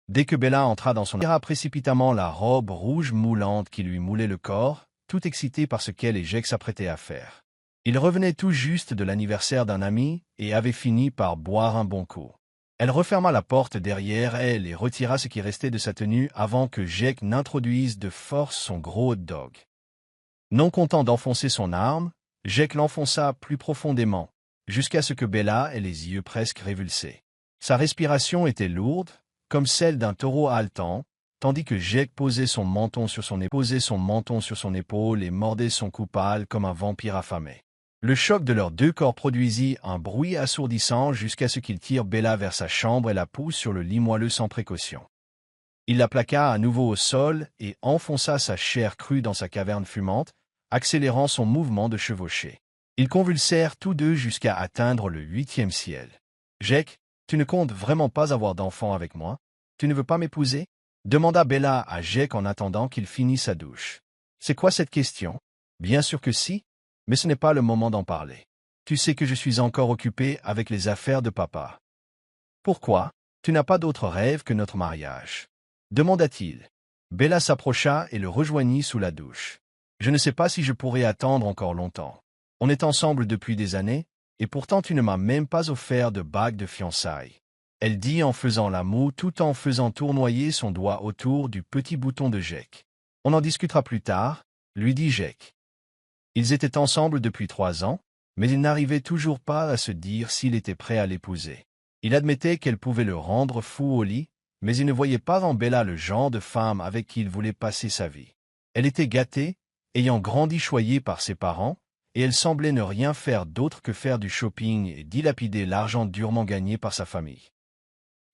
Dès que Bella entra dans son tira précipitamment la robe rouge moulante qui lui moulait le corps, tout excité par ce qu'elle et Jake s'apprêtaient à faire. Il revenait tout juste de l'anniversaire d'un ami et avait fini par boire un bon coup. Elle referma la porte derrière elle et retira ce qui restait de sa tenue avant que Jake n'introduise de force son gros hot dog. Non content d'enfoncer son arme, Jake l'enfonça plus profondément, jusqu'à ce que Bella ait les yeux presque révulsés. Sa respiration était lourde, comme celle d'un taureau haletant, tandis que Jake posait son menton sur son épaule et mordait son cou pâle comme un vampire affamé. Le choc de leurs deux corps produisit un bruit assourdissant jusqu'à ce qu'il tire Bella vers sa chambre et la pousse sur le lit moelleux sans précaution. Il la plaqua à nouveau au sol et enfonça sa chair crue dans sa caverne fumante, accélérant son mouvement de chevauchée. Ils convulsèrent tous deux jusqu'à atteindre le 8e ciel. « Jake, tu ne comptes vraiment pas avoir d'enfant avec moi? Tu ne veux pas m'épouser » demanda Bella à Jake en attendant qu'il finisse sa douche. « C'est quoi cette question? Bien sûr que si, mais ce n'est pas le moment d'en parler. Tu sais que je suis encore occupé avec les affaires de papa. »« Pourquoi? Tu n'as pas d'autre rêve que notre mariage ?» demanda-t-il. Bella s'approcha et le rejoignit sous la douche. « Je ne sais pas si je pourrai attendre encore longtemps. On est ensemble depuis des années, et pourtant tu ne m'as même pas offert de bague de fiançailles. » Elle dit en faisant la moue tout en faisant tournoyer son doigt autour du petit bouton de Jake. « On en discutera plus tard, » lui dit Jake. Ils étaient ensemble depuis 3 ans, mais il n'arrivait toujours pas à se dire s'il était prêt à l'épouser. Il admettait qu'elle pouvait le rendre fou au lit, mais il ne voyait pas en Bella le genre de femme avec qui il voulait passer sa vie. Elle était gâtée, ayant grandi choyée par ses parents, et elle semblait ne rien faire d'autre que faire du shopping et dilapider l'argent durement gagné par sa famille.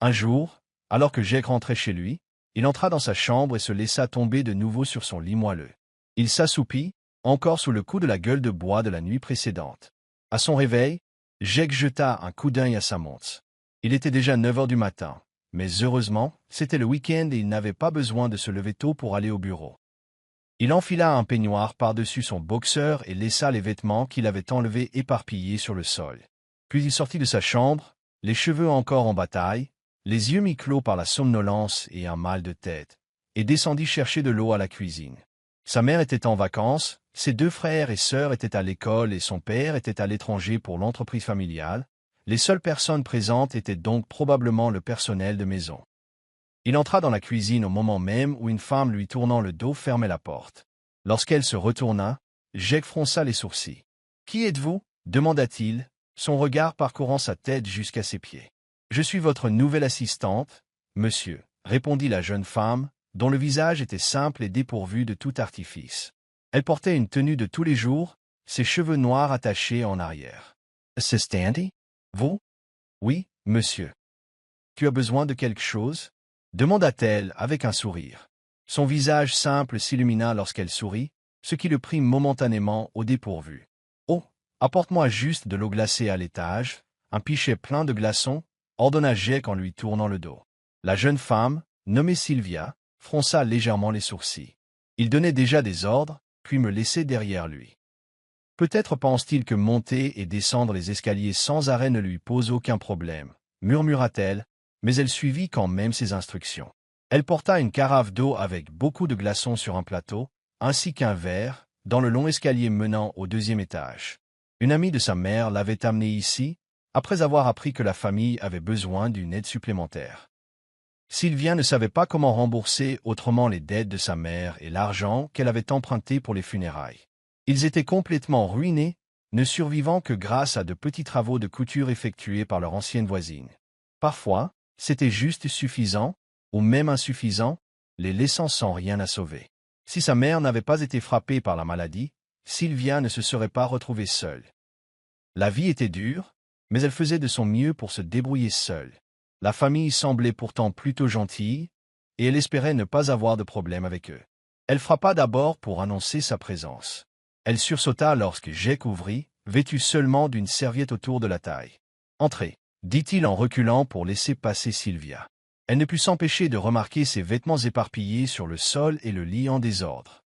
Un jour, alors que Jake rentrait chez lui, il entra dans sa chambre et se laissa tomber de nouveau sur son lit moelleux. Il s'assoupit, encore sous le coup de la gueule de bois de la nuit précédente. À son réveil, Jake jeta un coup d'œil à sa montre. Il était déjà 9 heures du matin, mais heureusement, c'était le week-end et il n'avait pas besoin de se lever tôt pour aller au bureau. Il enfila un peignoir par-dessus son boxeur et laissa les vêtements qu'il avait enlevés éparpillés sur le sol. Puis il sortit de sa chambre, les cheveux encore en bataille, les yeux mi-clos par la somnolence et un mal de tête, et descendit chercher de l'eau à la cuisine. Sa mère était en vacances, ses 2 frères et sœurs étaient à l'école et son père était à l'étranger pour l'entreprise familiale. Les seules personnes présentes étaient donc probablement le personnel de maison. Il entra dans la cuisine au moment même où une femme lui tournant le dos fermait la porte. Lorsqu'elle se retourna, Jake fronça les sourcils. « Qui êtes-vous » demanda-t-il, son regard parcourant sa tête jusqu'à ses pieds. « Je suis votre nouvelle assistante, monsieur » répondit la jeune femme, dont le visage était simple et dépourvu de tout artifice. Elle portait une tenue de tous les jours, ses cheveux noirs attachés en arrière. « C'est Standy? Vous? »« Oui, monsieur. »« Tu as besoin de quelque chose ?» demanda-t-elle avec un sourire. Son visage simple s'illumina lorsqu'elle sourit, ce qui le prit momentanément au dépourvu. « Oh, apporte-moi juste de l'eau glacée à l'étage, un pichet plein de glaçons, » ordonna Jake en lui tournant le dos. La jeune femme, nommée Sylvia, fronça légèrement les sourcils. Il donnait déjà des ordres, puis me laissait derrière lui. Peut-être pense-t-il que monter et descendre les escaliers sans arrêt ne lui pose aucun problème, murmura-t-elle, mais elle suivit quand même ses instructions. Elle porta une carafe d'eau avec beaucoup de glaçons sur un plateau, ainsi qu'un verre, dans le long escalier menant au 2e étage. Une amie de sa mère l'avait amenée ici, après avoir appris que la famille avait besoin d'une aide supplémentaire. Sylvia ne savait pas comment rembourser autrement les dettes de sa mère et l'argent qu'elle avait emprunté pour les funérailles. Ils étaient complètement ruinés, ne survivant que grâce à de petits travaux de couture effectués par leur ancienne voisine. Parfois, c'était juste suffisant, ou même insuffisant, les laissant sans rien à sauver. Si sa mère n'avait pas été frappée par la maladie, Sylvia ne se serait pas retrouvée seule. La vie était dure, mais elle faisait de son mieux pour se débrouiller seule. La famille semblait pourtant plutôt gentille, et elle espérait ne pas avoir de problème avec eux. Elle frappa d'abord pour annoncer sa présence. Elle sursauta lorsque Jake ouvrit, vêtu seulement d'une serviette autour de la taille. « Entrez » dit-il en reculant pour laisser passer Sylvia. Elle ne put s'empêcher de remarquer ses vêtements éparpillés sur le sol et le lit en désordre.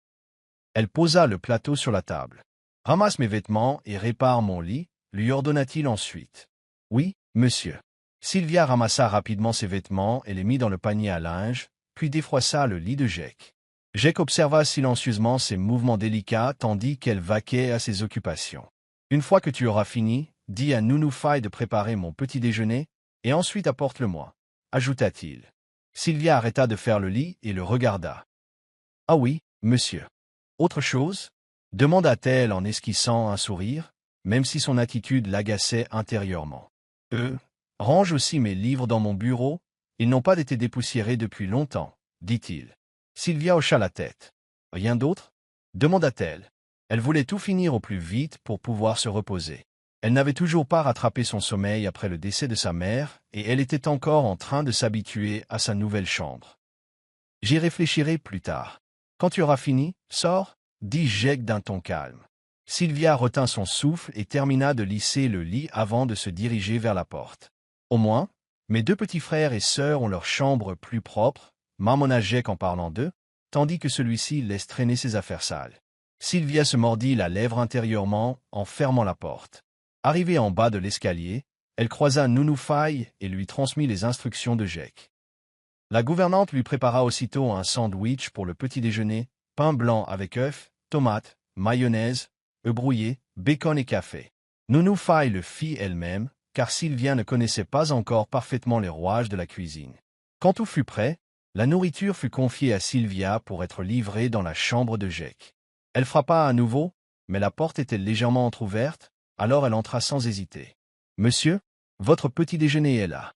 Elle posa le plateau sur la table. « Ramasse mes vêtements et répare mon lit » lui ordonna-t-il ensuite. « Oui, monsieur. » Sylvia ramassa rapidement ses vêtements et les mit dans le panier à linge, puis défroissa le lit de Jake. Jake observa silencieusement ses mouvements délicats tandis qu'elle vaquait à ses occupations. Une fois que tu auras fini, dis à Nounoufai de préparer mon petit déjeuner, et ensuite apporte-le-moi, ajouta-t-il. Sylvia arrêta de faire le lit et le regarda. Ah oui, monsieur. Autre chose? Demanda-t-elle en esquissant un sourire, même si son attitude l'agaçait intérieurement. Range aussi mes livres dans mon bureau, ils n'ont pas été dépoussiérés depuis longtemps, dit-il. Sylvia hocha la tête. Rien d'autre? Demanda-t-elle. Elle voulait tout finir au plus vite pour pouvoir se reposer. Elle n'avait toujours pas rattrapé son sommeil après le décès de sa mère, et elle était encore en train de s'habituer à sa nouvelle chambre. J'y réfléchirai plus tard. Quand tu auras fini, sors, dit Jake d'un ton calme. Sylvia retint son souffle et termina de lisser le lit avant de se diriger vers la porte. Au moins, mes deux petits frères et sœurs ont leur chambre plus propre, marmonna Jake en parlant d'eux, tandis que celui-ci laisse traîner ses affaires sales. Sylvia se mordit la lèvre intérieurement en fermant la porte. Arrivée en bas de l'escalier, elle croisa Nounoufai et lui transmit les instructions de Jake. La gouvernante lui prépara aussitôt un sandwich pour le petit déjeuner, pain blanc avec œufs, tomates, mayonnaise, œufs brouillés, bacon et café. Nounoufai le fit elle-même, car Sylvia ne connaissait pas encore parfaitement les rouages de la cuisine. Quand tout fut prêt, la nourriture fut confiée à Sylvia pour être livrée dans la chambre de Jake. Elle frappa à nouveau, mais la porte était légèrement entr'ouverte, alors elle entra sans hésiter. « Monsieur, votre petit déjeuner est là. »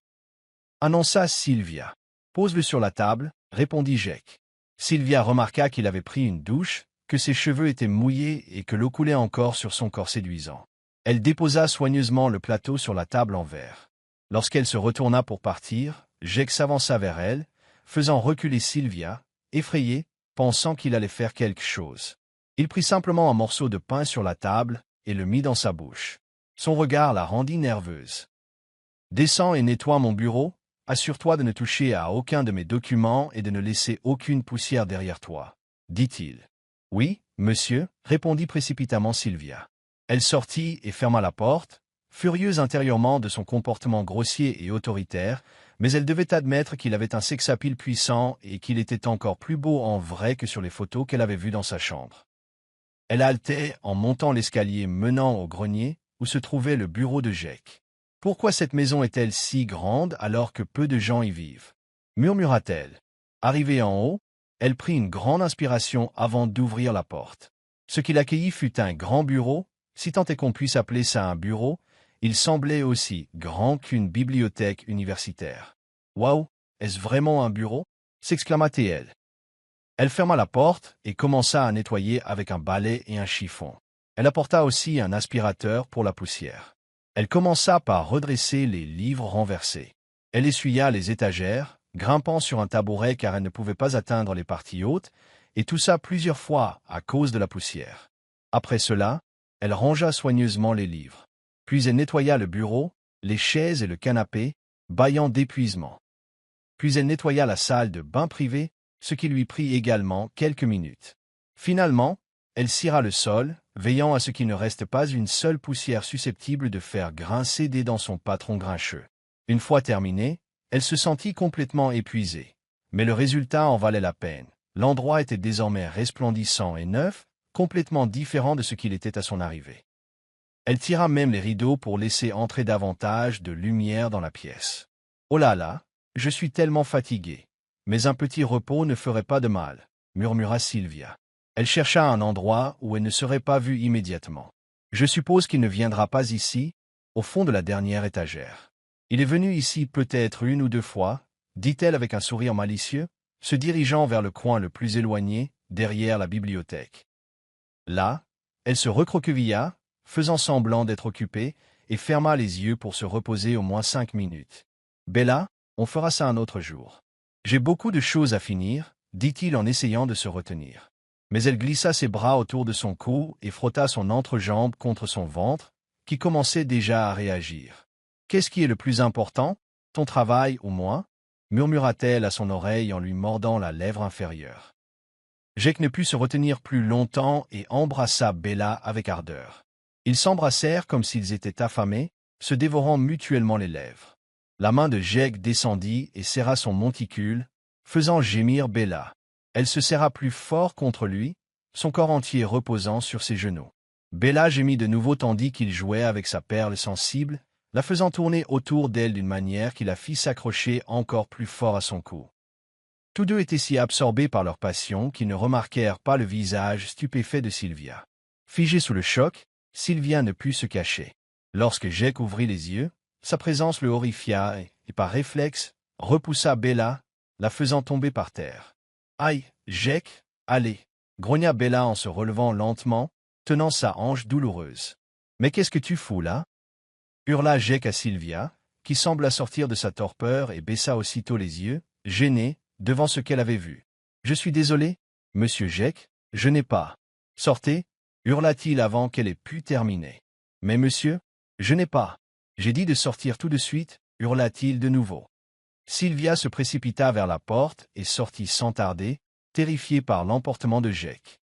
annonça Sylvia. « Pose-le sur la table, » répondit Jake. Sylvia remarqua qu'il avait pris une douche, que ses cheveux étaient mouillés et que l'eau coulait encore sur son corps séduisant. Elle déposa soigneusement le plateau sur la table en verre. Lorsqu'elle se retourna pour partir, Jake s'avança vers elle, faisant reculer Sylvia, effrayée, pensant qu'il allait faire quelque chose. Il prit simplement un morceau de pain sur la table et le mit dans sa bouche. Son regard la rendit nerveuse. « Descends et nettoie mon bureau, assure-toi de ne toucher à aucun de mes documents et de ne laisser aucune poussière derrière toi, » dit-il. « Oui, monsieur, » répondit précipitamment Sylvia. Elle sortit et ferma la porte, furieuse intérieurement de son comportement grossier et autoritaire, mais elle devait admettre qu'il avait un sex-appeal puissant et qu'il était encore plus beau en vrai que sur les photos qu'elle avait vues dans sa chambre. Elle haletait en montant l'escalier menant au grenier, où se trouvait le bureau de Jake. « Pourquoi cette maison est-elle si grande alors que peu de gens y vivent ?» murmura-t-elle. Arrivée en haut, elle prit une grande inspiration avant d'ouvrir la porte. Ce qui l'accueillit fut un grand bureau, si tant est qu'on puisse appeler ça un bureau, il semblait aussi grand qu'une bibliothèque universitaire. « Waouh, est-ce vraiment un bureau ?» s'exclama-t-elle. Elle ferma la porte et commença à nettoyer avec un balai et un chiffon. Elle apporta aussi un aspirateur pour la poussière. Elle commença par redresser les livres renversés. Elle essuya les étagères, grimpant sur un tabouret car elle ne pouvait pas atteindre les parties hautes, et tout ça plusieurs fois à cause de la poussière. Après cela, elle rangea soigneusement les livres. Puis elle nettoya le bureau, les chaises et le canapé, bâillant d'épuisement. Puis elle nettoya la salle de bain privée, ce qui lui prit également quelques minutes. Finalement, elle cira le sol, veillant à ce qu'il ne reste pas une seule poussière susceptible de faire grincer des dents son patron grincheux. Une fois terminée, elle se sentit complètement épuisée. Mais le résultat en valait la peine. L'endroit était désormais resplendissant et neuf, complètement différent de ce qu'il était à son arrivée. Elle tira même les rideaux pour laisser entrer davantage de lumière dans la pièce. « Oh là là, je suis tellement fatiguée. Mais un petit repos ne ferait pas de mal, » murmura Sylvia. Elle chercha un endroit où elle ne serait pas vue immédiatement. « Je suppose qu'il ne viendra pas ici, au fond de la dernière étagère. Il est venu ici peut-être une ou deux fois, » dit-elle avec un sourire malicieux, se dirigeant vers le coin le plus éloigné, derrière la bibliothèque. Là, elle se recroquevilla, faisant semblant d'être occupée, et ferma les yeux pour se reposer au moins 5 minutes. « Bella, on fera ça un autre jour. J'ai beaucoup de choses à finir, » dit-il en essayant de se retenir. Mais elle glissa ses bras autour de son cou et frotta son entrejambe contre son ventre, qui commençait déjà à réagir. « Qu'est-ce qui est le plus important, ton travail ou moi ?» murmura-t-elle à son oreille en lui mordant la lèvre inférieure. Jake ne put se retenir plus longtemps et embrassa Bella avec ardeur. Ils s'embrassèrent comme s'ils étaient affamés, se dévorant mutuellement les lèvres. La main de Jake descendit et serra son monticule, faisant gémir Bella. Elle se serra plus fort contre lui, son corps entier reposant sur ses genoux. Bella gémit de nouveau tandis qu'il jouait avec sa perle sensible, la faisant tourner autour d'elle d'une manière qui la fit s'accrocher encore plus fort à son cou. Tous deux étaient si absorbés par leur passion qu'ils ne remarquèrent pas le visage stupéfait de Sylvia. Figée sous le choc, Sylvia ne put se cacher. Lorsque Jake ouvrit les yeux, sa présence le horrifia et, par réflexe, repoussa Bella, la faisant tomber par terre. « Aïe, Jake, allez !» grogna Bella en se relevant lentement, tenant sa hanche douloureuse. « Mais qu'est-ce que tu fous là ?» hurla Jake à Sylvia, qui sembla sortir de sa torpeur et baissa aussitôt les yeux, gênée, devant ce qu'elle avait vu. « Je suis désolé, monsieur Jake, je n'ai pas. »« Sortez !» hurla-t-il avant qu'elle ait pu terminer. « Mais monsieur, je n'ai pas. J'ai dit de sortir tout de suite, » hurla-t-il de nouveau. Sylvia se précipita vers la porte et sortit sans tarder, terrifiée par l'emportement de Jake.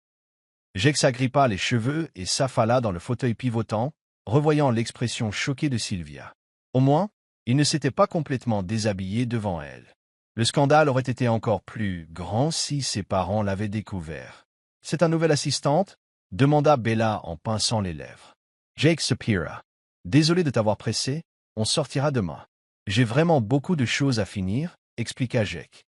Jake s'agrippa les cheveux et s'affala dans le fauteuil pivotant, revoyant l'expression choquée de Sylvia. Au moins, il ne s'était pas complètement déshabillé devant elle. Le scandale aurait été encore plus grand si ses parents l'avaient découvert. « C'est ta nouvelle assistante ?» demanda Bella en pinçant les lèvres. Jake soupira. « Désolé de t'avoir pressé, on sortira demain. »« J'ai vraiment beaucoup de choses à finir, » expliqua Jake.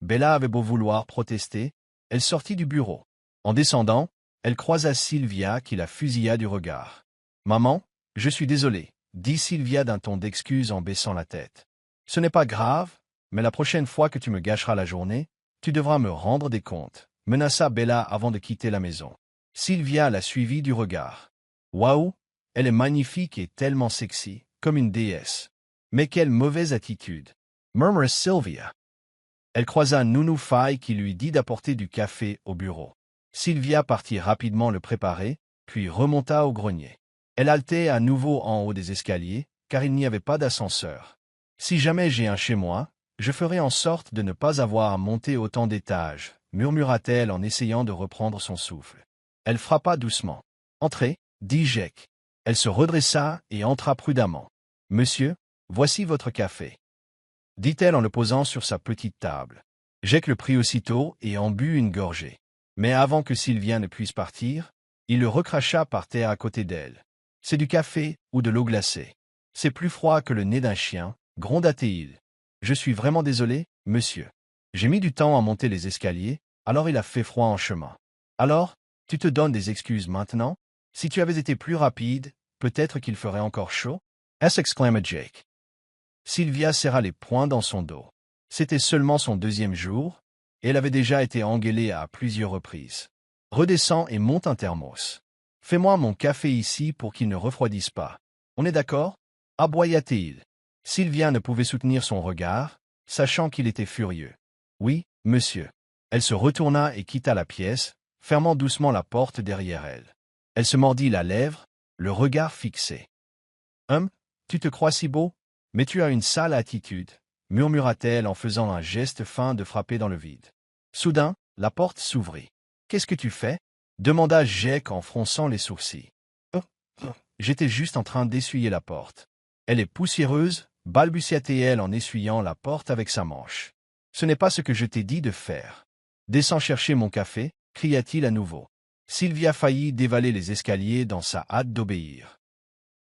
Bella avait beau vouloir protester, elle sortit du bureau. En descendant, elle croisa Sylvia qui la fusilla du regard. « Maman, je suis désolée, » dit Sylvia d'un ton d'excuse en baissant la tête. « Ce n'est pas grave, mais la prochaine fois que tu me gâcheras la journée, tu devras me rendre des comptes, » menaça Bella avant de quitter la maison. Sylvia la suivit du regard. « Waouh, elle est magnifique et tellement sexy, comme une déesse. Mais quelle mauvaise attitude » murmura Sylvia. Elle croisa Nounou Faye qui lui dit d'apporter du café au bureau. Sylvia partit rapidement le préparer, puis remonta au grenier. Elle haletait à nouveau en haut des escaliers, car il n'y avait pas d'ascenseur. « Si jamais j'ai un chez moi, je ferai en sorte de ne pas avoir à monter autant d'étages, » murmura-t-elle en essayant de reprendre son souffle. Elle frappa doucement. « Entrez, » dit Jake. Elle se redressa et entra prudemment. « Monsieur, voici votre café. » dit-elle en le posant sur sa petite table. Jake le prit aussitôt et en but une gorgée. Mais avant que Sylvia ne puisse partir, il le recracha par terre à côté d'elle. « C'est du café ou de l'eau glacée. C'est plus froid que le nez d'un chien, » gronda-t-il. « Je suis vraiment désolé, monsieur. J'ai mis du temps à monter les escaliers, alors il a fait froid en chemin. Alors, tu te donnes des excuses maintenant? Si tu avais été plus rapide, peut-être qu'il ferait encore chaud? » s'exclama Jake. Sylvia serra les poings dans son dos. C'était seulement son deuxième jour, et elle avait déjà été engueulée à plusieurs reprises. « Redescends et monte un thermos. Fais-moi mon café ici pour qu'il ne refroidisse pas. On est d'accord » aboya-t-il. Sylvia ne pouvait soutenir son regard, sachant qu'il était furieux. « Oui, monsieur. » Elle se retourna et quitta la pièce, fermant doucement la porte derrière elle. Elle se mordit la lèvre, le regard fixé. « Tu te crois si beau, mais tu as une sale attitude, » murmura-t-elle en faisant un geste fin de frapper dans le vide. Soudain, la porte s'ouvrit. « Qu'est-ce que tu fais » demanda Jake en fronçant les sourcils. « J'étais juste en train d'essuyer la porte. »« Elle est poussiéreuse, » balbutia-t-elle en essuyant la porte avec sa manche. « Ce n'est pas ce que je t'ai dit de faire. »« Descends chercher mon café » cria-t-il à nouveau. Sylvia faillit dévaler les escaliers dans sa hâte d'obéir.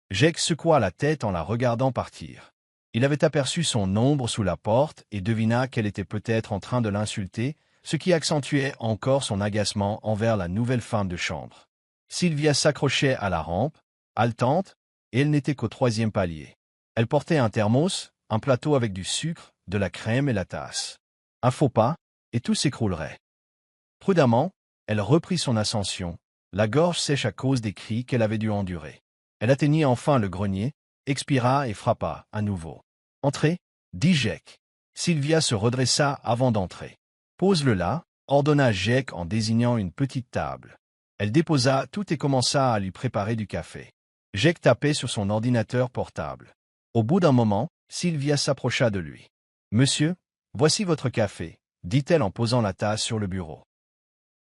Jake secoua la tête en la regardant partir. Il avait aperçu son ombre sous la porte et devina qu'elle était peut-être en train de l'insulter, ce qui accentuait encore son agacement envers la nouvelle femme de chambre. Sylvia s'accrochait à la rampe, haletante, et elle n'était qu'au 3e palier. Elle portait un thermos, un plateau avec du sucre, de la crème et la tasse. Un faux pas, et tout s'écroulerait. Prudemment, elle reprit son ascension, la gorge sèche à cause des cris qu'elle avait dû endurer. Elle atteignit enfin le grenier, expira et frappa, à nouveau. « Entrez » dit Jake. Sylvia se redressa avant d'entrer. « Pose-le là » ordonna Jake en désignant une petite table. Elle déposa tout et commença à lui préparer du café. Jake tapait sur son ordinateur portable. Au bout d'un moment, Sylvia s'approcha de lui. « Monsieur, voici votre café » dit-elle en posant la tasse sur le bureau.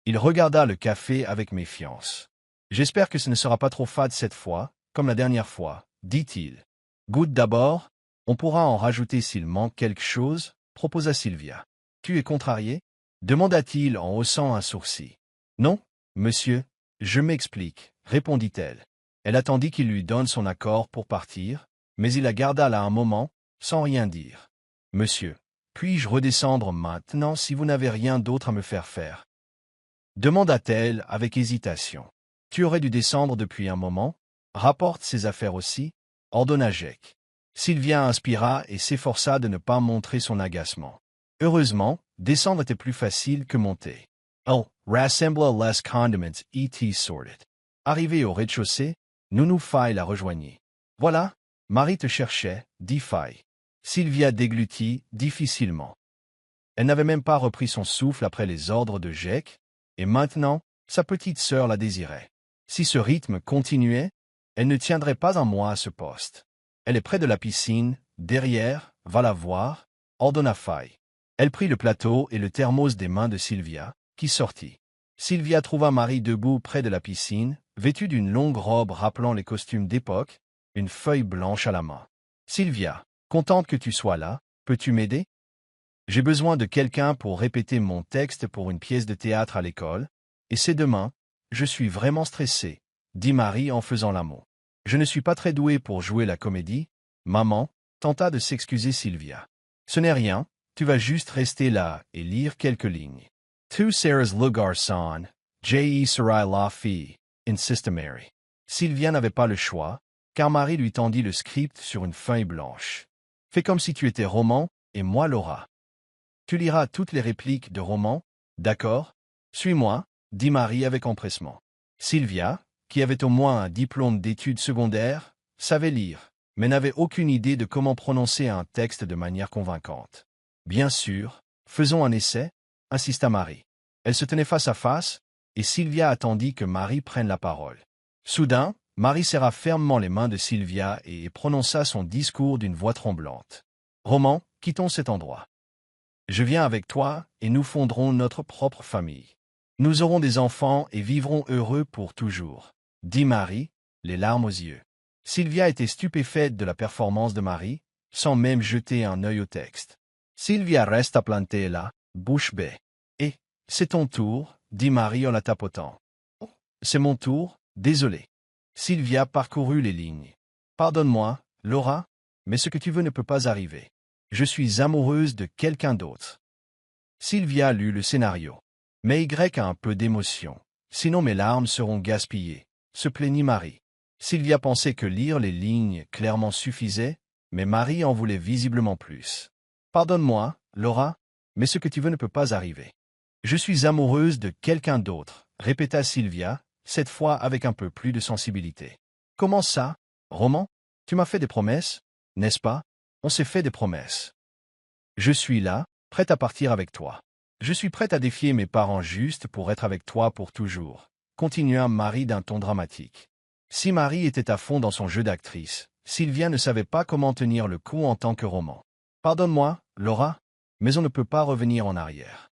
Il regarda le café avec méfiance. « J'espère que ce ne sera pas trop fade cette fois, comme la dernière fois, » dit-il. « Goûte d'abord, » On pourra en rajouter s'il manque quelque chose, proposa Sylvia. Tu es contrarié? Demanda-t-il en haussant un sourcil. Non, monsieur, je m'explique, répondit-elle. Elle attendit qu'il lui donne son accord pour partir, mais il la garda là un moment, sans rien dire. Monsieur, puis-je redescendre maintenant si vous n'avez rien d'autre à me faire faire? Demanda-t-elle avec hésitation. Tu aurais dû descendre depuis un moment, rapporte ses affaires aussi, ordonna Jake. Sylvia inspira et s'efforça de ne pas montrer son agacement. Heureusement, descendre était plus facile que monter. Oh, rassembla les condiments et sorted. Arrivé au rez-de-chaussée, Nounou Faye la rejoignit. Voilà, Marie te cherchait, dit Faye. Sylvia déglutit difficilement. Elle n'avait même pas repris son souffle après les ordres de Jake, et maintenant, sa petite sœur la désirait. Si ce rythme continuait, elle ne tiendrait pas un mois à ce poste. Elle est près de la piscine, derrière, va la voir, ordonna Faye. Elle prit le plateau et le thermos des mains de Sylvia, qui sortit. Sylvia trouva Marie debout près de la piscine, vêtue d'une longue robe rappelant les costumes d'époque, une feuille blanche à la main. Sylvia, contente que tu sois là, peux-tu m'aider? J'ai besoin de quelqu'un pour répéter mon texte pour une pièce de théâtre à l'école, et c'est demain, je suis vraiment stressée, dit Marie en faisant la moue. Je ne suis pas très douée pour jouer la comédie, maman, tenta de s'excuser Sylvia. Ce n'est rien, tu vas juste rester là et lire quelques lignes. Tu seras le garçon, je serai la fille, insista Mary. Sylvia n'avait pas le choix, car Marie lui tendit le script sur une feuille blanche. Fais comme si tu étais Roman, et moi Laura. Tu liras toutes les répliques de Roman, d'accord? Suis-moi, dit Marie avec empressement. Sylvia, qui avait au moins un diplôme d'études secondaires, savait lire, mais n'avait aucune idée de comment prononcer un texte de manière convaincante. Bien sûr, faisons un essai, insista Marie. Elle se tenait face à face, et Sylvia attendit que Marie prenne la parole. Soudain, Marie serra fermement les mains de Sylvia et prononça son discours d'une voix tremblante. Roman, quittons cet endroit. Je viens avec toi, et nous fonderons notre propre famille. Nous aurons des enfants et vivrons heureux pour toujours, dit Marie, les larmes aux yeux. Sylvia était stupéfaite de la performance de Marie, sans même jeter un œil au texte. Sylvia resta plantée là, bouche bée. Et, c'est ton tour, dit Marie en la tapotant. Oh, c'est mon tour, désolé. Sylvia parcourut les lignes. Pardonne-moi, Laura, mais ce que tu veux ne peut pas arriver. Je suis amoureuse de quelqu'un d'autre. Sylvia lut le scénario. Mais Y a un peu d'émotion. Sinon mes larmes seront gaspillées, se plaignit Marie. Sylvia pensait que lire les lignes clairement suffisait, mais Marie en voulait visiblement plus. Pardonne-moi, Laura, mais ce que tu veux ne peut pas arriver. Je suis amoureuse de quelqu'un d'autre, répéta Sylvia, cette fois avec un peu plus de sensibilité. Comment ça, Roman? Tu m'as fait des promesses, n'est-ce pas? On s'est fait des promesses. Je suis là, prête à partir avec toi. Je suis prête à défier mes parents juste pour être avec toi pour toujours, continua Marie d'un ton dramatique. Si Marie était à fond dans son jeu d'actrice, Sylvia ne savait pas comment tenir le coup en tant que Roman. Pardonne-moi, Laura, mais on ne peut pas revenir en arrière.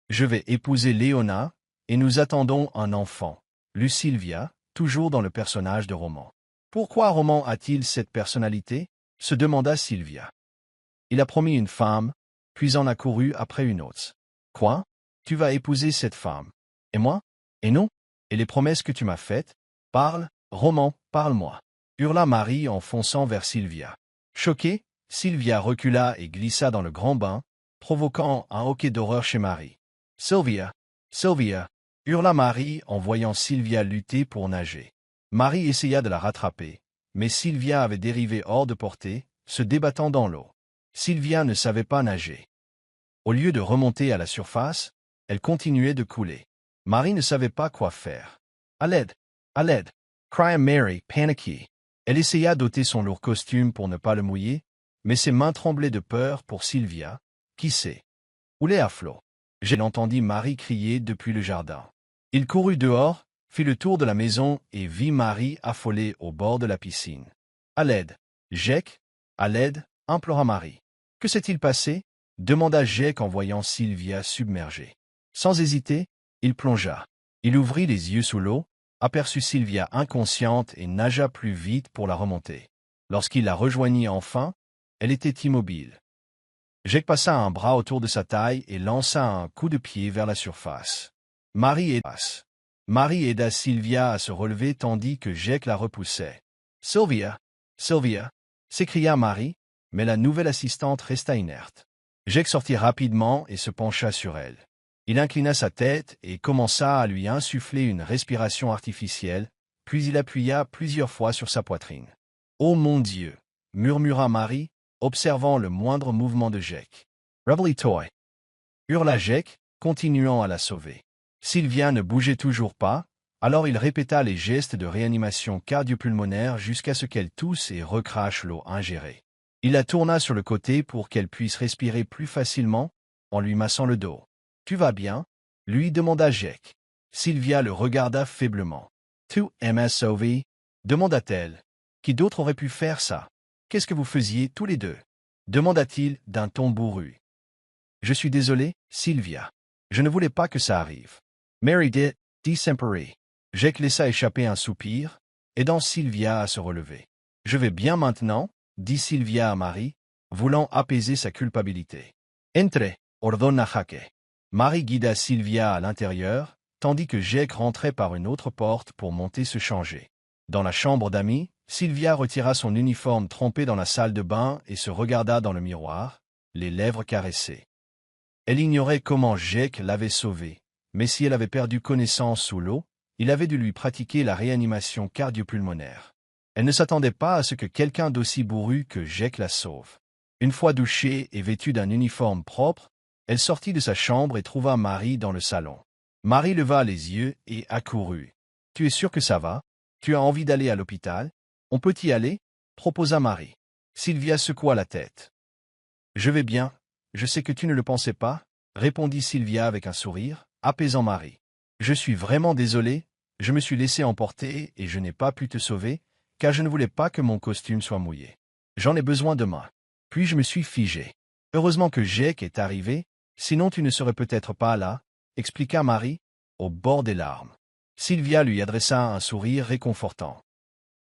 Je vais épouser Léona, et nous attendons un enfant, lut Sylvia, toujours dans le personnage de Roman. Pourquoi Roman a-t-il cette personnalité? Se demanda Sylvia. Il a promis une femme, puis en a couru après une autre. Quoi? Tu vas épouser cette femme. Et moi? Et non? Et les promesses que tu m'as faites? Parle, Roman, parle-moi, hurla Marie en fonçant vers Sylvia. Choquée, Sylvia recula et glissa dans le grand bain, provoquant un hoquet d'horreur chez Marie. Sylvia, Sylvia, hurla Marie en voyant Sylvia lutter pour nager. Marie essaya de la rattraper, mais Sylvia avait dérivé hors de portée, se débattant dans l'eau. Sylvia ne savait pas nager. Au lieu de remonter à la surface, elle continuait de couler. Marie ne savait pas quoi faire. À l'aide! À l'aide! Cria Mary, paniquée. Elle essaya d'ôter son lourd costume pour ne pas le mouiller, mais ses mains tremblaient de peur pour Sylvia, qui sait. Coulait à flot. Elle entendit Marie crier depuis le jardin. Il courut dehors, fit le tour de la maison et vit Marie affolée au bord de la piscine. À l'aide! Jake! À l'aide! Implora Marie. Que s'est-il passé? Demanda Jake en voyant Sylvia submergée. Sans hésiter, il plongea. Il ouvrit les yeux sous l'eau, aperçut Sylvia inconsciente et nagea plus vite pour la remonter. Lorsqu'il la rejoignit enfin, Elle était immobile. Jake passa un bras autour de sa taille et lança un coup de pied vers la surface. Marie aida Sylvia à se relever tandis que Jake la repoussait. « Sylvia! Sylvia! » s'écria Marie, mais la nouvelle assistante resta inerte. Jake sortit rapidement et se pencha sur elle. Il inclina sa tête et commença à lui insuffler une respiration artificielle, puis il appuya plusieurs fois sur sa poitrine. « Oh mon Dieu !» murmura Marie, observant le moindre mouvement de Jake. « Rebel Toy !» hurla Jake, continuant à la sauver. Sylvia ne bougeait toujours pas, alors il répéta les gestes de réanimation cardio-pulmonaire jusqu'à ce qu'elle tousse et recrache l'eau ingérée. Il la tourna sur le côté pour qu'elle puisse respirer plus facilement, en lui massant le dos. « Tu vas bien ?» lui demanda Jake. Sylvia le regarda faiblement. « Tu m'as sauvé ?» demanda-t-elle. « Qui d'autre aurait pu faire ça? Qu'est-ce que vous faisiez tous les deux ?» demanda-t-il d'un ton bourru. « Je suis désolé, Sylvia. Je ne voulais pas que ça arrive. » Mary dit Sempery. Jake laissa échapper un soupir, aidant Sylvia à se relever. « Je vais bien maintenant, » dit Sylvia à Marie, voulant apaiser sa culpabilité. « Entre, ordonna Jake. » Marie guida Sylvia à l'intérieur, tandis que Jake rentrait par une autre porte pour monter se changer. Dans la chambre d'amis, Sylvia retira son uniforme trempé dans la salle de bain et se regarda dans le miroir, les lèvres caressées. Elle ignorait comment Jake l'avait sauvée, mais si elle avait perdu connaissance sous l'eau, il avait dû lui pratiquer la réanimation cardio-pulmonaire. Elle ne s'attendait pas à ce que quelqu'un d'aussi bourru que Jake la sauve. Une fois douchée et vêtue d'un uniforme propre, elle sortit de sa chambre et trouva Marie dans le salon. Marie leva les yeux et accourut. « Tu es sûr que ça va? Tu as envie d'aller à l'hôpital? On peut y aller ?» proposa Marie. Sylvia secoua la tête. « Je vais bien, je sais que tu ne le pensais pas, » répondit Sylvia avec un sourire, apaisant Marie. « Je suis vraiment désolée, je me suis laissé emporter et je n'ai pas pu te sauver, car je ne voulais pas que mon costume soit mouillé. J'en ai besoin demain. » Puis je me suis figé. « Heureusement que Jake est arrivé, sinon tu ne serais peut-être pas là, » expliqua Marie, au bord des larmes. Sylvia lui adressa un sourire réconfortant.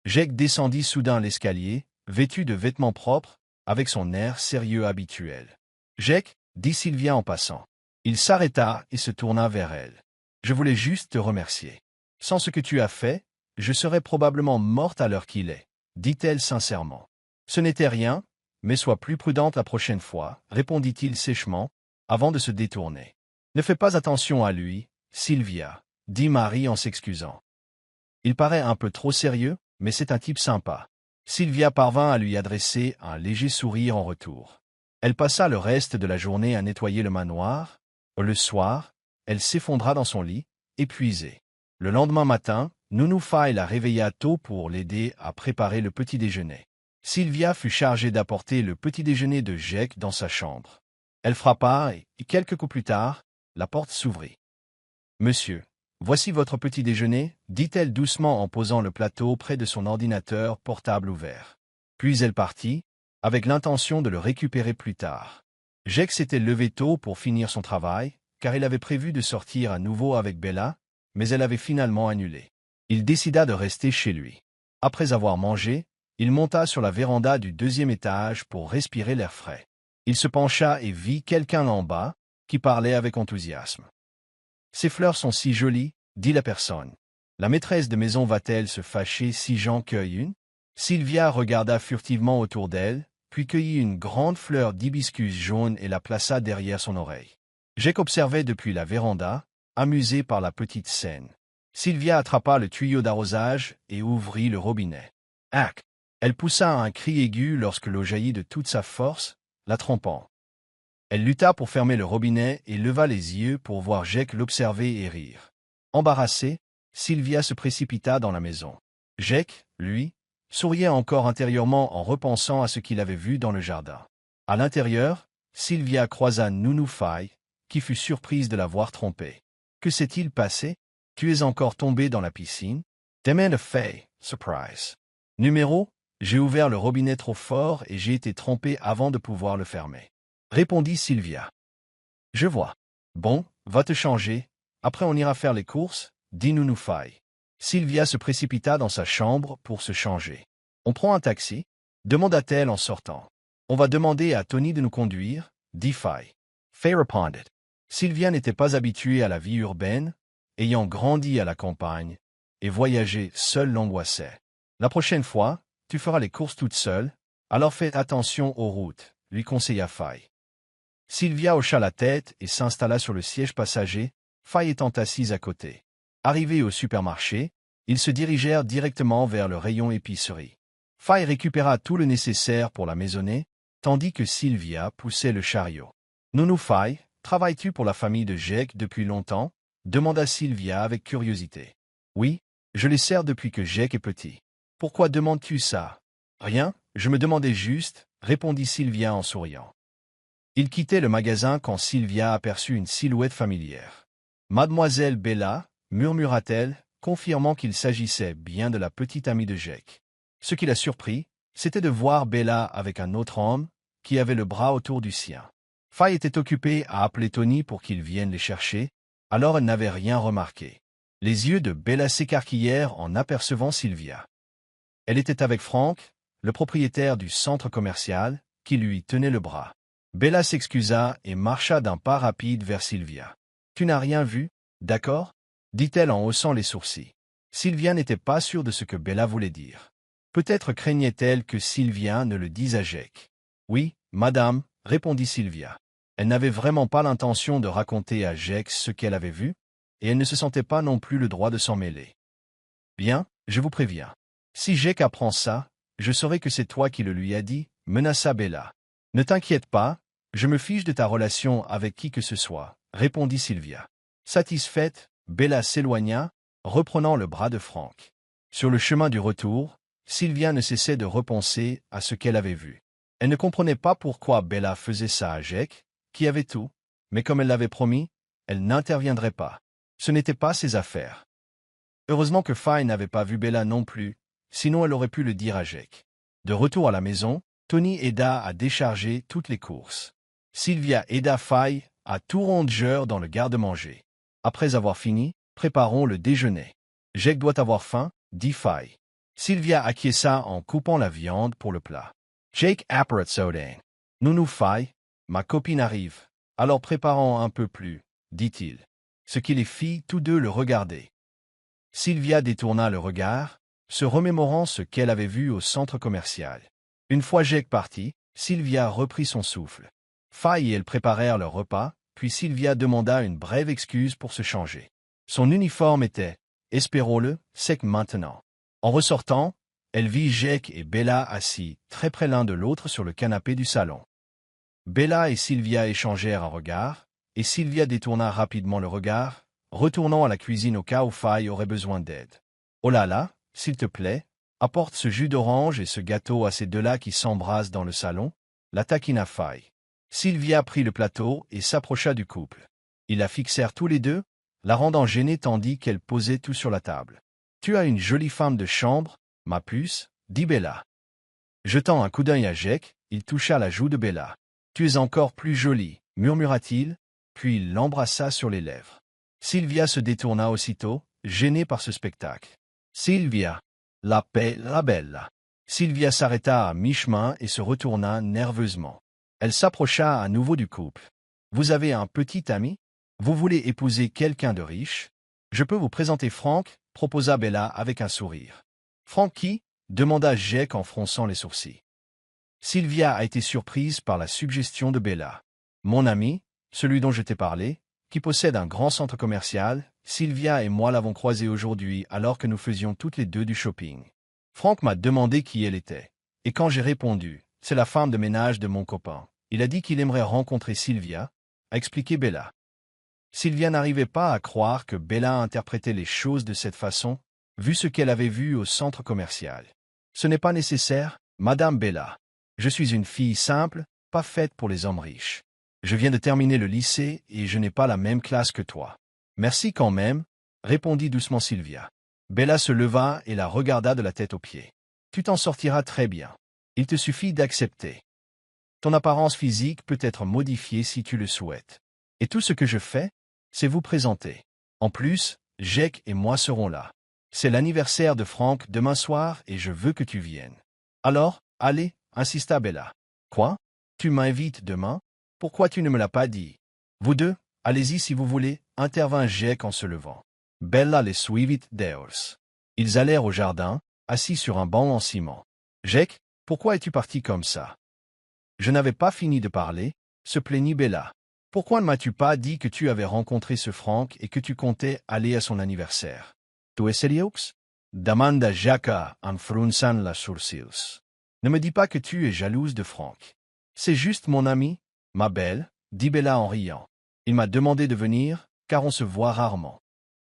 Jake descendit soudain l'escalier, vêtu de vêtements propres, avec son air sérieux habituel. « Jake, » dit Sylvia en passant. Il s'arrêta et se tourna vers elle. « Je voulais juste te remercier. Sans ce que tu as fait, je serais probablement morte à l'heure qu'il est, » dit-elle sincèrement. « Ce n'était rien, mais sois plus prudente la prochaine fois, » répondit-il sèchement, avant de se détourner. « Ne fais pas attention à lui, Sylvia, » dit Marie en s'excusant. « Il paraît un peu trop sérieux, mais c'est un type sympa. » Sylvia parvint à lui adresser un léger sourire en retour. Elle passa le reste de la journée à nettoyer le manoir. Le soir, elle s'effondra dans son lit, épuisée. Le lendemain matin, Nounou-Faille la réveilla tôt pour l'aider à préparer le petit déjeuner. Sylvia fut chargée d'apporter le petit déjeuner de Jake dans sa chambre. Elle frappa et, quelques coups plus tard, la porte s'ouvrit. « Monsieur, voici votre petit déjeuner, » dit-elle doucement en posant le plateau près de son ordinateur portable ouvert. Puis elle partit, avec l'intention de le récupérer plus tard. Jake s'était levé tôt pour finir son travail, car il avait prévu de sortir à nouveau avec Bella, mais elle avait finalement annulé. Il décida de rester chez lui. Après avoir mangé, il monta sur la véranda du deuxième étage pour respirer l'air frais. Il se pencha et vit quelqu'un en bas, qui parlait avec enthousiasme. « Ces fleurs sont si jolies, » dit la personne. « La maîtresse de maison va-t-elle se fâcher si j'en cueille une ?» Sylvia regarda furtivement autour d'elle, puis cueillit une grande fleur d'hibiscus jaune et la plaça derrière son oreille. Jake observait depuis la véranda, amusé par la petite scène. Sylvia attrapa le tuyau d'arrosage et ouvrit le robinet. « Hack !» Elle poussa un cri aigu lorsque l'eau jaillit de toute sa force, la trempant. Elle lutta pour fermer le robinet et leva les yeux pour voir Jake l'observer et rire. Embarrassée, Sylvia se précipita dans la maison. Jake, lui, souriait encore intérieurement en repensant à ce qu'il avait vu dans le jardin. À l'intérieur, Sylvia croisa Nounou-Faille, qui fut surprise de la voir trompée. « Que s'est-il passé? Tu es encore tombé dans la piscine? » Demanda Faye, surprise. Numéro, j'ai ouvert le robinet trop fort et j'ai été trompé avant de pouvoir le fermer. Répondit Sylvia. Je vois. Bon, va te changer, après on ira faire les courses, dit Nounou-Faille. Sylvia se précipita dans sa chambre pour se changer. On prend un taxi? Demanda-t-elle en sortant. On va demander à Tony de nous conduire, dit Faye. Faye répondit. Sylvia n'était pas habituée à la vie urbaine, ayant grandi à la campagne, et voyager seule l'angoissait. La prochaine fois, tu feras les courses toute seule, alors fais attention aux routes, lui conseilla Faye. Sylvia hocha la tête et s'installa sur le siège passager, Faye étant assise à côté. Arrivés au supermarché, ils se dirigèrent directement vers le rayon épicerie. Faye récupéra tout le nécessaire pour la maisonnée, tandis que Sylvia poussait le chariot. « Nounou Faye, travailles-tu pour la famille de Jake depuis longtemps ?» demanda Sylvia avec curiosité. « Oui, je les sers depuis que Jake est petit. »« Pourquoi demandes-tu ça ?»« Rien, je me demandais juste, » répondit Sylvia en souriant. Il quittait le magasin quand Sylvia aperçut une silhouette familière. « Mademoiselle Bella » murmura-t-elle, confirmant qu'il s'agissait bien de la petite amie de Jake. Ce qui la surprit, c'était de voir Bella avec un autre homme, qui avait le bras autour du sien. Faye était occupée à appeler Tony pour qu'il vienne les chercher, alors elle n'avait rien remarqué. Les yeux de Bella s'écarquillèrent en apercevant Sylvia. Elle était avec Frank, le propriétaire du centre commercial, qui lui tenait le bras. Bella s'excusa et marcha d'un pas rapide vers Sylvia. « Tu n'as rien vu, d'accord ?» dit-elle en haussant les sourcils. Sylvia n'était pas sûre de ce que Bella voulait dire. Peut-être craignait-elle que Sylvia ne le dise à Jake. « Oui, madame, » répondit Sylvia. Elle n'avait vraiment pas l'intention de raconter à Jake ce qu'elle avait vu, et elle ne se sentait pas non plus le droit de s'en mêler. « Bien, je vous préviens. Si Jake apprend ça, je saurai que c'est toi qui le lui as dit, » menaça Bella. « Ne t'inquiète pas, je me fiche de ta relation avec qui que ce soit, » répondit Sylvia. Satisfaite, Bella s'éloigna, reprenant le bras de Frank. Sur le chemin du retour, Sylvia ne cessait de repenser à ce qu'elle avait vu. Elle ne comprenait pas pourquoi Bella faisait ça à Jake, qui avait tout, mais comme elle l'avait promis, elle n'interviendrait pas. Ce n'était pas ses affaires. Heureusement que Faye n'avait pas vu Bella non plus, sinon elle aurait pu le dire à Jake. De retour à la maison, Tony aida à décharger toutes les courses. Sylvia aida Faye à tout ranger dans le garde-manger. Après avoir fini, préparons le déjeuner. Jake doit avoir faim, dit Faye. Sylvia acquiesça en coupant la viande pour le plat. Jake apparat soudain. Nounou Faye, ma copine arrive. Alors préparons un peu plus, dit-il. Ce qui les fit tous deux le regardaient. Sylvia détourna le regard, se remémorant ce qu'elle avait vu au centre commercial. Une fois Jake parti, Sylvia reprit son souffle. Faye et elle préparèrent leur repas, puis Sylvia demanda une brève excuse pour se changer. Son uniforme était, espérons-le, sec maintenant. En ressortant, elle vit Jake et Bella assis, très près l'un de l'autre sur le canapé du salon. Bella et Sylvia échangèrent un regard, et Sylvia détourna rapidement le regard, retournant à la cuisine au cas où Faye aurait besoin d'aide. « Oh là là, s'il te plaît, apporte ce jus d'orange et ce gâteau à ces deux-là qui s'embrassent dans le salon, » la taquina Faye. Sylvia prit le plateau et s'approcha du couple. Ils la fixèrent tous les deux, la rendant gênée tandis qu'elle posait tout sur la table. « Tu as une jolie femme de chambre, ma puce, » dit Bella. Jetant un coup d'œil à Jake, il toucha la joue de Bella. « Tu es encore plus jolie, » murmura-t-il, puis il l'embrassa sur les lèvres. Sylvia se détourna aussitôt, gênée par ce spectacle. « Sylvia, la paix, la belle. » Sylvia s'arrêta à mi-chemin et se retourna nerveusement. Elle s'approcha à nouveau du couple. « Vous avez un petit ami? Vous voulez épouser quelqu'un de riche? Je peux vous présenter Frank, » proposa Bella avec un sourire. « Frank qui ?» demanda Jake en fronçant les sourcils. Sylvia a été surprise par la suggestion de Bella. « Mon ami, celui dont je t'ai parlé, qui possède un grand centre commercial, Sylvia et moi l'avons croisé aujourd'hui alors que nous faisions toutes les deux du shopping. Frank m'a demandé qui elle était, et quand j'ai répondu, c'est la femme de ménage de mon copain, il a dit qu'il aimerait rencontrer Sylvia, » a expliqué Bella. Sylvia n'arrivait pas à croire que Bella interprétait les choses de cette façon, vu ce qu'elle avait vu au centre commercial. « Ce n'est pas nécessaire, Madame Bella. Je suis une fille simple, pas faite pour les hommes riches. Je viens de terminer le lycée et je n'ai pas la même classe que toi. »« Merci quand même, » répondit doucement Sylvia. Bella se leva et la regarda de la tête aux pieds. « Tu t'en sortiras très bien. Il te suffit d'accepter. Ton apparence physique peut être modifiée si tu le souhaites. Et tout ce que je fais, c'est vous présenter. En plus, Jake et moi serons là. C'est l'anniversaire de Frank demain soir et je veux que tu viennes. »« Alors, allez, insista Bella. »« Quoi ? Tu m'invites demain? Pourquoi tu ne me l'as pas dit? Vous deux, allez-y si vous voulez, intervint Jake en se levant. Bella les suivit dehors. Ils allèrent au jardin, assis sur un banc en ciment. Jake, pourquoi es-tu parti comme ça? Je n'avais pas fini de parler, se plaignit Bella. Pourquoi ne m'as-tu pas dit que tu avais rencontré ce Frank et que tu comptais aller à son anniversaire? Tu es sérieux? Demanda Jacques en fronçant la sourcils. Ne me dis pas que tu es jalouse de Frank. C'est juste mon ami, ma belle, dit Bella en riant. Il m'a demandé de venir, car on se voit rarement.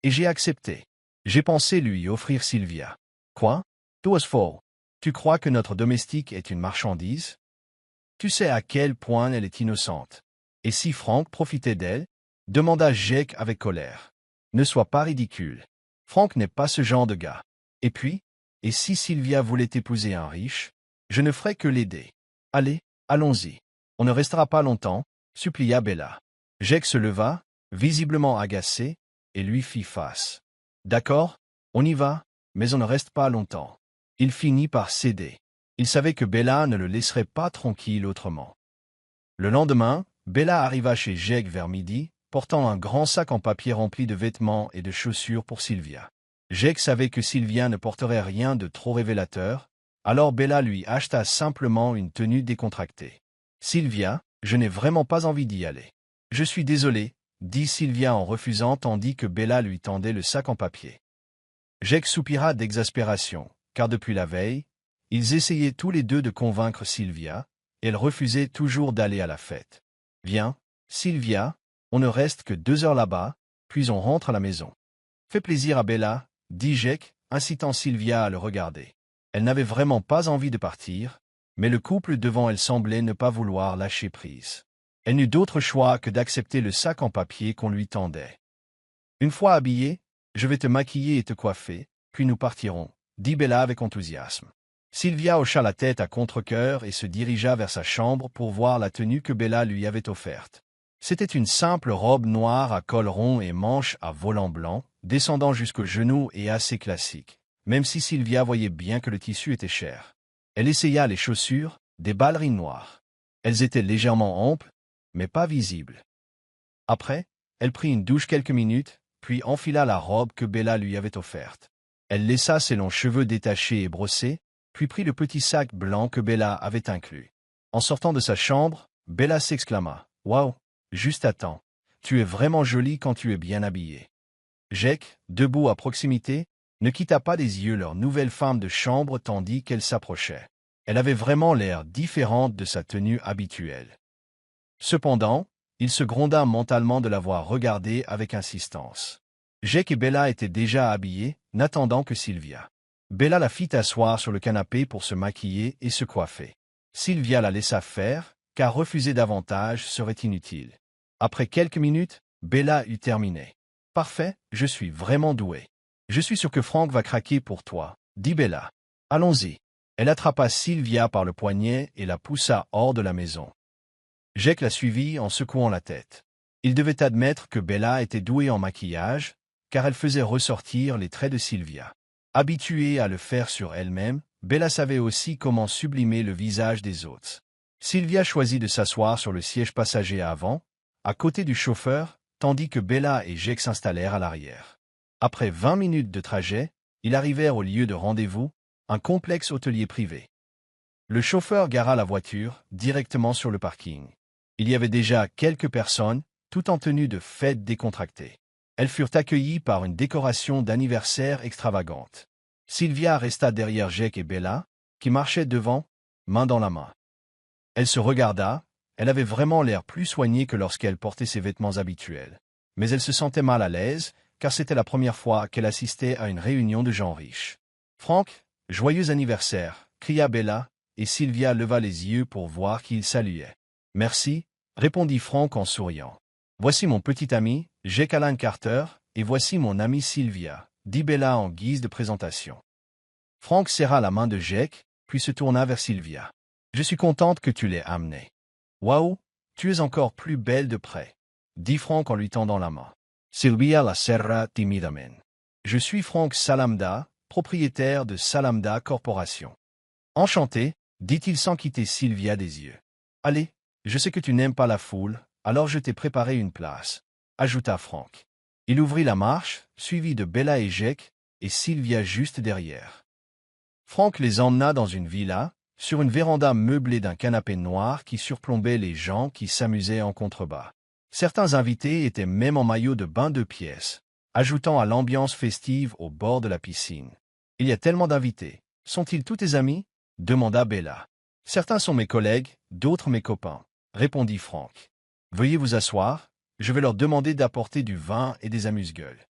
Et j'ai accepté. J'ai pensé lui offrir Sylvia. Quoi? Tu es faux. Tu crois que notre domestique est une marchandise? Tu sais à quel point elle est innocente. Et si Frank profitait d'elle? Demanda Jake avec colère. Ne sois pas ridicule. Frank n'est pas ce genre de gars. Et puis, et si Sylvia voulait épouser un riche? Je ne ferais que l'aider. Allez, allons-y. On ne restera pas longtemps, supplia Bella. Jake se leva, visiblement agacé, et lui fit face. D'accord, on y va, mais on ne reste pas longtemps. Il finit par céder. Il savait que Bella ne le laisserait pas tranquille autrement. Le lendemain, Bella arriva chez Jake vers midi, portant un grand sac en papier rempli de vêtements et de chaussures pour Sylvia. Jake savait que Sylvia ne porterait rien de trop révélateur, alors Bella lui acheta simplement une tenue décontractée. « Sylvia, je n'ai vraiment pas envie d'y aller. »« Je suis désolé, » dit Sylvia en refusant tandis que Bella lui tendait le sac en papier. Jake soupira d'exaspération, car depuis la veille, ils essayaient tous les deux de convaincre Sylvia, et elle refusait toujours d'aller à la fête. « Viens, Sylvia, on ne reste que 2 heures là-bas, puis on rentre à la maison. »« Fais plaisir à Bella, » dit Jake, incitant Sylvia à le regarder. Elle n'avait vraiment pas envie de partir, mais le couple devant elle semblait ne pas vouloir lâcher prise. Elle n'eut d'autre choix que d'accepter le sac en papier qu'on lui tendait. « Une fois habillée, je vais te maquiller et te coiffer, puis nous partirons, » dit Bella avec enthousiasme. Sylvia hocha la tête à contre-cœur et se dirigea vers sa chambre pour voir la tenue que Bella lui avait offerte. C'était une simple robe noire à col rond et manches à volant blanc, descendant jusqu'aux genoux et assez classique, même si Sylvia voyait bien que le tissu était cher. Elle essaya les chaussures, des ballerines noires. Elles étaient légèrement amples, mais pas visibles. Après, elle prit une douche quelques minutes, puis enfila la robe que Bella lui avait offerte. Elle laissa ses longs cheveux détachés et brossés, puis prit le petit sac blanc que Bella avait inclus. En sortant de sa chambre, Bella s'exclama « Waouh, juste à temps. Tu es vraiment jolie quand tu es bien habillée. » Jake, debout à proximité, ne quitta pas des yeux leur nouvelle femme de chambre tandis qu'elle s'approchait. Elle avait vraiment l'air différente de sa tenue habituelle. Cependant, il se gronda mentalement de l'avoir regardée avec insistance. Jake et Bella étaient déjà habillés, n'attendant que Sylvia. Bella la fit asseoir sur le canapé pour se maquiller et se coiffer. Sylvia la laissa faire, car refuser davantage serait inutile. Après quelques minutes, Bella eut terminé. « Parfait, je suis vraiment douée. Je suis sûr que Frank va craquer pour toi, » dit Bella. « Allons-y. » Elle attrapa Sylvia par le poignet et la poussa hors de la maison. Jake la suivit en secouant la tête. Il devait admettre que Bella était douée en maquillage, car elle faisait ressortir les traits de Sylvia. Habituée à le faire sur elle-même, Bella savait aussi comment sublimer le visage des autres. Sylvia choisit de s'asseoir sur le siège passager avant, à côté du chauffeur, tandis que Bella et Jake s'installèrent à l'arrière. Après 20 minutes de trajet, ils arrivèrent au lieu de rendez-vous, un complexe hôtelier privé. Le chauffeur gara la voiture directement sur le parking. Il y avait déjà quelques personnes, tout en tenue de fête décontractée. Elles furent accueillies par une décoration d'anniversaire extravagante. Sylvia resta derrière Jake et Bella, qui marchaient devant, main dans la main. Elle se regarda, elle avait vraiment l'air plus soignée que lorsqu'elle portait ses vêtements habituels. Mais elle se sentait mal à l'aise, car c'était la première fois qu'elle assistait à une réunion de gens riches. « Frank, joyeux anniversaire !» cria Bella, et Sylvia leva les yeux pour voir qui il saluait. « Merci », répondit Frank en souriant. « Voici mon petit ami, Jake Alan Carter, et voici mon amie Sylvia, » dit Bella en guise de présentation. Frank serra la main de Jake, puis se tourna vers Sylvia. « Je suis contente que tu l'aies amenée. »« Waouh, tu es encore plus belle de près, » dit Frank en lui tendant la main. Sylvia la serra timidement. « Je suis Frank Salamda, propriétaire de Salamda Corporation. »« Enchanté, dit-il sans quitter Sylvia des yeux. « Allez, Je sais que tu n'aimes pas la foule, alors je t'ai préparé une place, ajouta Frank. Il ouvrit la marche, suivi de Bella et Jake, et Sylvia juste derrière. Frank les emmena dans une villa, sur une véranda meublée d'un canapé noir qui surplombait les gens qui s'amusaient en contrebas. Certains invités étaient même en maillot de bain 2 pièces, ajoutant à l'ambiance festive au bord de la piscine. « Il y a tellement d'invités. Sont-ils tous tes amis ?» demanda Bella. « Certains sont mes collègues, d'autres mes copains, » répondit Frank. « Veuillez vous asseoir, je vais leur demander d'apporter du vin et des amuse-gueules. »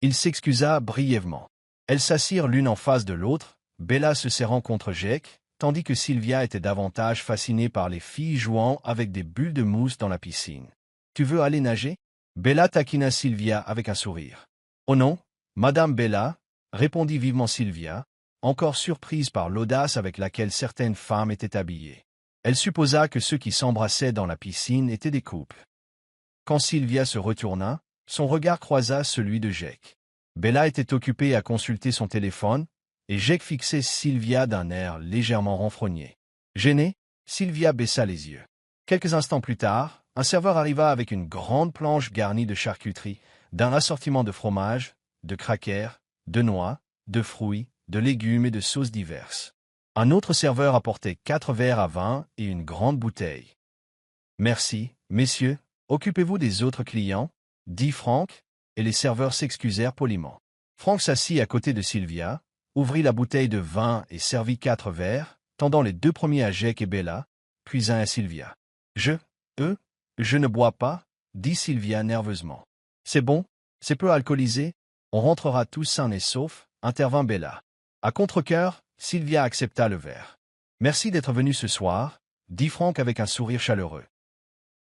Il s'excusa brièvement. Elles s'assirent l'une en face de l'autre, Bella se serrant contre Jake, tandis que Sylvia était davantage fascinée par les filles jouant avec des bulles de mousse dans la piscine. « Tu veux aller nager ?» Bella taquina Sylvia avec un sourire. « Oh non, Madame Bella, » répondit vivement Sylvia, encore surprise par l'audace avec laquelle certaines femmes étaient habillées. Elle supposa que ceux qui s'embrassaient dans la piscine étaient des couples. Quand Sylvia se retourna, son regard croisa celui de Jake. Bella était occupée à consulter son téléphone, et Jake fixait Sylvia d'un air légèrement renfrogné. Gênée, Sylvia baissa les yeux. Quelques instants plus tard, un serveur arriva avec une grande planche garnie de charcuterie, d'un assortiment de fromages, de crackers, de noix, de fruits, de légumes et de sauces diverses. Un autre serveur apportait 4 verres à vin et une grande bouteille. « Merci, messieurs, occupez-vous des autres clients » dit Frank, et les serveurs s'excusèrent poliment. Frank s'assit à côté de Sylvia, ouvrit la bouteille de vin et servit 4 verres, tendant les 2 premiers à Jake et Bella, puis un à Sylvia. « Je ne bois pas, » dit Sylvia nerveusement. « C'est bon, c'est peu alcoolisé, on rentrera tous sains et saufs, » intervint Bella. À contre-cœur, Sylvia accepta le verre. « Merci d'être venu ce soir, » dit Frank avec un sourire chaleureux.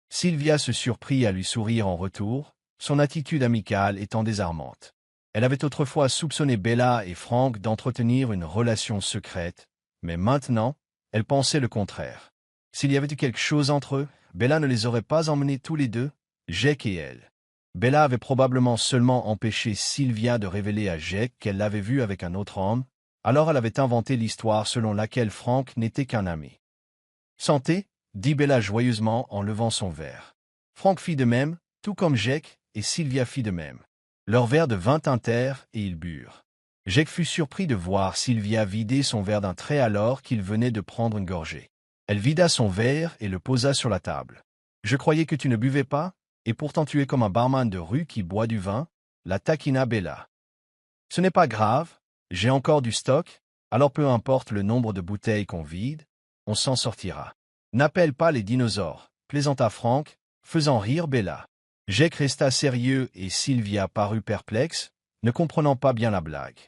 Sylvia se surprit à lui sourire en retour, son attitude amicale étant désarmante. Elle avait autrefois soupçonné Bella et Frank d'entretenir une relation secrète, mais maintenant, elle pensait le contraire. S'il y avait eu quelque chose entre eux, Bella ne les aurait pas emmenés tous les deux, Jake et elle. Bella avait probablement seulement empêché Sylvia de révéler à Jake qu'elle l'avait vu avec un autre homme, alors elle avait inventé l'histoire selon laquelle Frank n'était qu'un ami. « Santé » dit Bella joyeusement en levant son verre. Frank fit de même, tout comme Jake, et Sylvia fit de même. Leurs verres de vin tintèrent et ils burent. Jake fut surpris de voir Sylvia vider son verre d'un trait alors qu'il venait de prendre une gorgée. Elle vida son verre et le posa sur la table. « Je croyais que tu ne buvais pas, et pourtant tu es comme un barman de rue qui boit du vin, » la taquina Bella. « Ce n'est pas grave, j'ai encore du stock, alors peu importe le nombre de bouteilles qu'on vide, on s'en sortira. » « N'appelle pas les dinosaures, » plaisanta Frank, faisant rire Bella. Jake resta sérieux et Sylvia parut perplexe, ne comprenant pas bien la blague.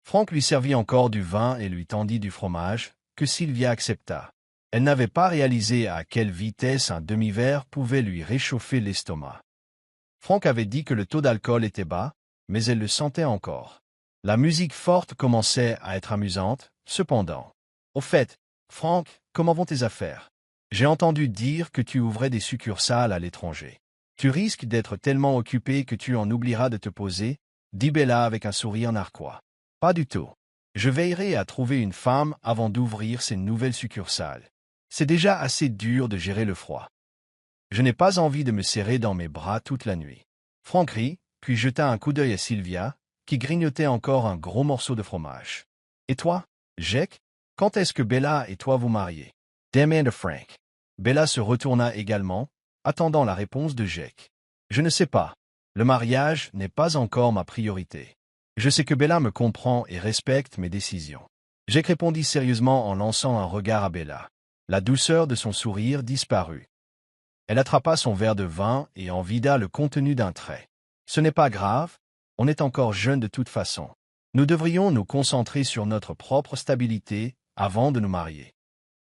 Frank lui servit encore du vin et lui tendit du fromage, que Sylvia accepta. Elle n'avait pas réalisé à quelle vitesse un demi-verre pouvait lui réchauffer l'estomac. Frank avait dit que le taux d'alcool était bas, mais elle le sentait encore. La musique forte commençait à être amusante, cependant. « Au fait, Frank, comment vont tes affaires ? J'ai entendu dire que tu ouvrais des succursales à l'étranger. Tu risques d'être tellement occupé que tu en oublieras de te poser, » dit Bella avec un sourire narquois. « Pas du tout. Je veillerai à trouver une femme avant d'ouvrir ces nouvelles succursales. C'est déjà assez dur de gérer le froid. Je n'ai pas envie de me serrer dans mes bras toute la nuit. » Frank rit, puis jeta un coup d'œil à Sylvia, qui grignotait encore un gros morceau de fromage. « Et toi, Jake, quand est-ce que Bella et toi vous mariez ?» demanda Frank. Bella se retourna également, attendant la réponse de Jake. « Je ne sais pas. Le mariage n'est pas encore ma priorité. Je sais que Bella me comprend et respecte mes décisions. » Jake répondit sérieusement en lançant un regard à Bella. La douceur de son sourire disparut. Elle attrapa son verre de vin et en vida le contenu d'un trait. « Ce n'est pas grave, on est encore jeune de toute façon. Nous devrions nous concentrer sur notre propre stabilité avant de nous marier. »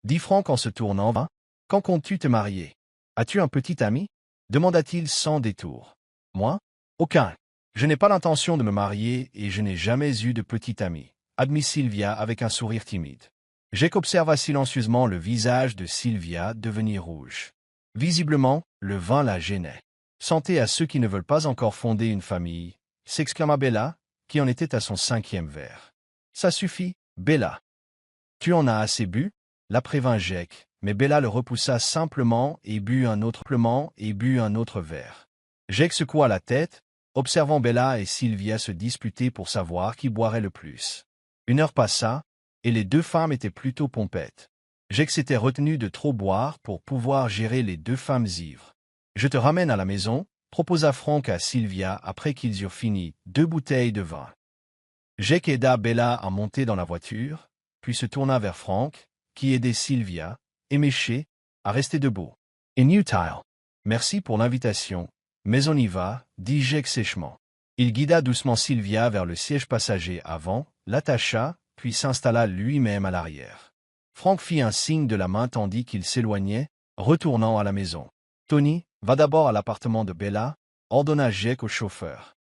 Dit Frank en se tournant. « Quand comptes-tu te marier? As-tu un petit ami ?» demanda-t-il sans détour. « Moi? Aucun. Je n'ai pas l'intention de me marier et je n'ai jamais eu de petit ami, » admit Sylvia avec un sourire timide. Jake observa silencieusement le visage de Sylvia devenir rouge. Visiblement, le vin la gênait. « Santé à ceux qui ne veulent pas encore fonder une famille, » s'exclama Bella, qui en était à son 5e verre. « Ça suffit, Bella. Tu en as assez bu ?» la prévint Jake, mais Bella le repoussa simplement et but un autre verre. Jake secoua la tête, observant Bella et Sylvia se disputer pour savoir qui boirait le plus. 1 heure passa, et les deux femmes étaient plutôt pompettes. Jake s'était retenu de trop boire pour pouvoir gérer les deux femmes ivres. « Je te ramène à la maison », proposa Frank à Sylvia après qu'ils eurent fini 2 bouteilles de vin. Jake aida Bella à monter dans la voiture, puis se tourna vers Frank, qui aidait Sylvia, éméchée, à rester debout. « Inutile. Merci pour l'invitation, mais on y va, » dit Jake sèchement. Il guida doucement Sylvia vers le siège passager avant, l'attacha, puis s'installa lui-même à l'arrière. Frank fit un signe de la main tandis qu'il s'éloignait, retournant à la maison. « Tony, va d'abord à l'appartement de Bella », ordonna Jake au chauffeur.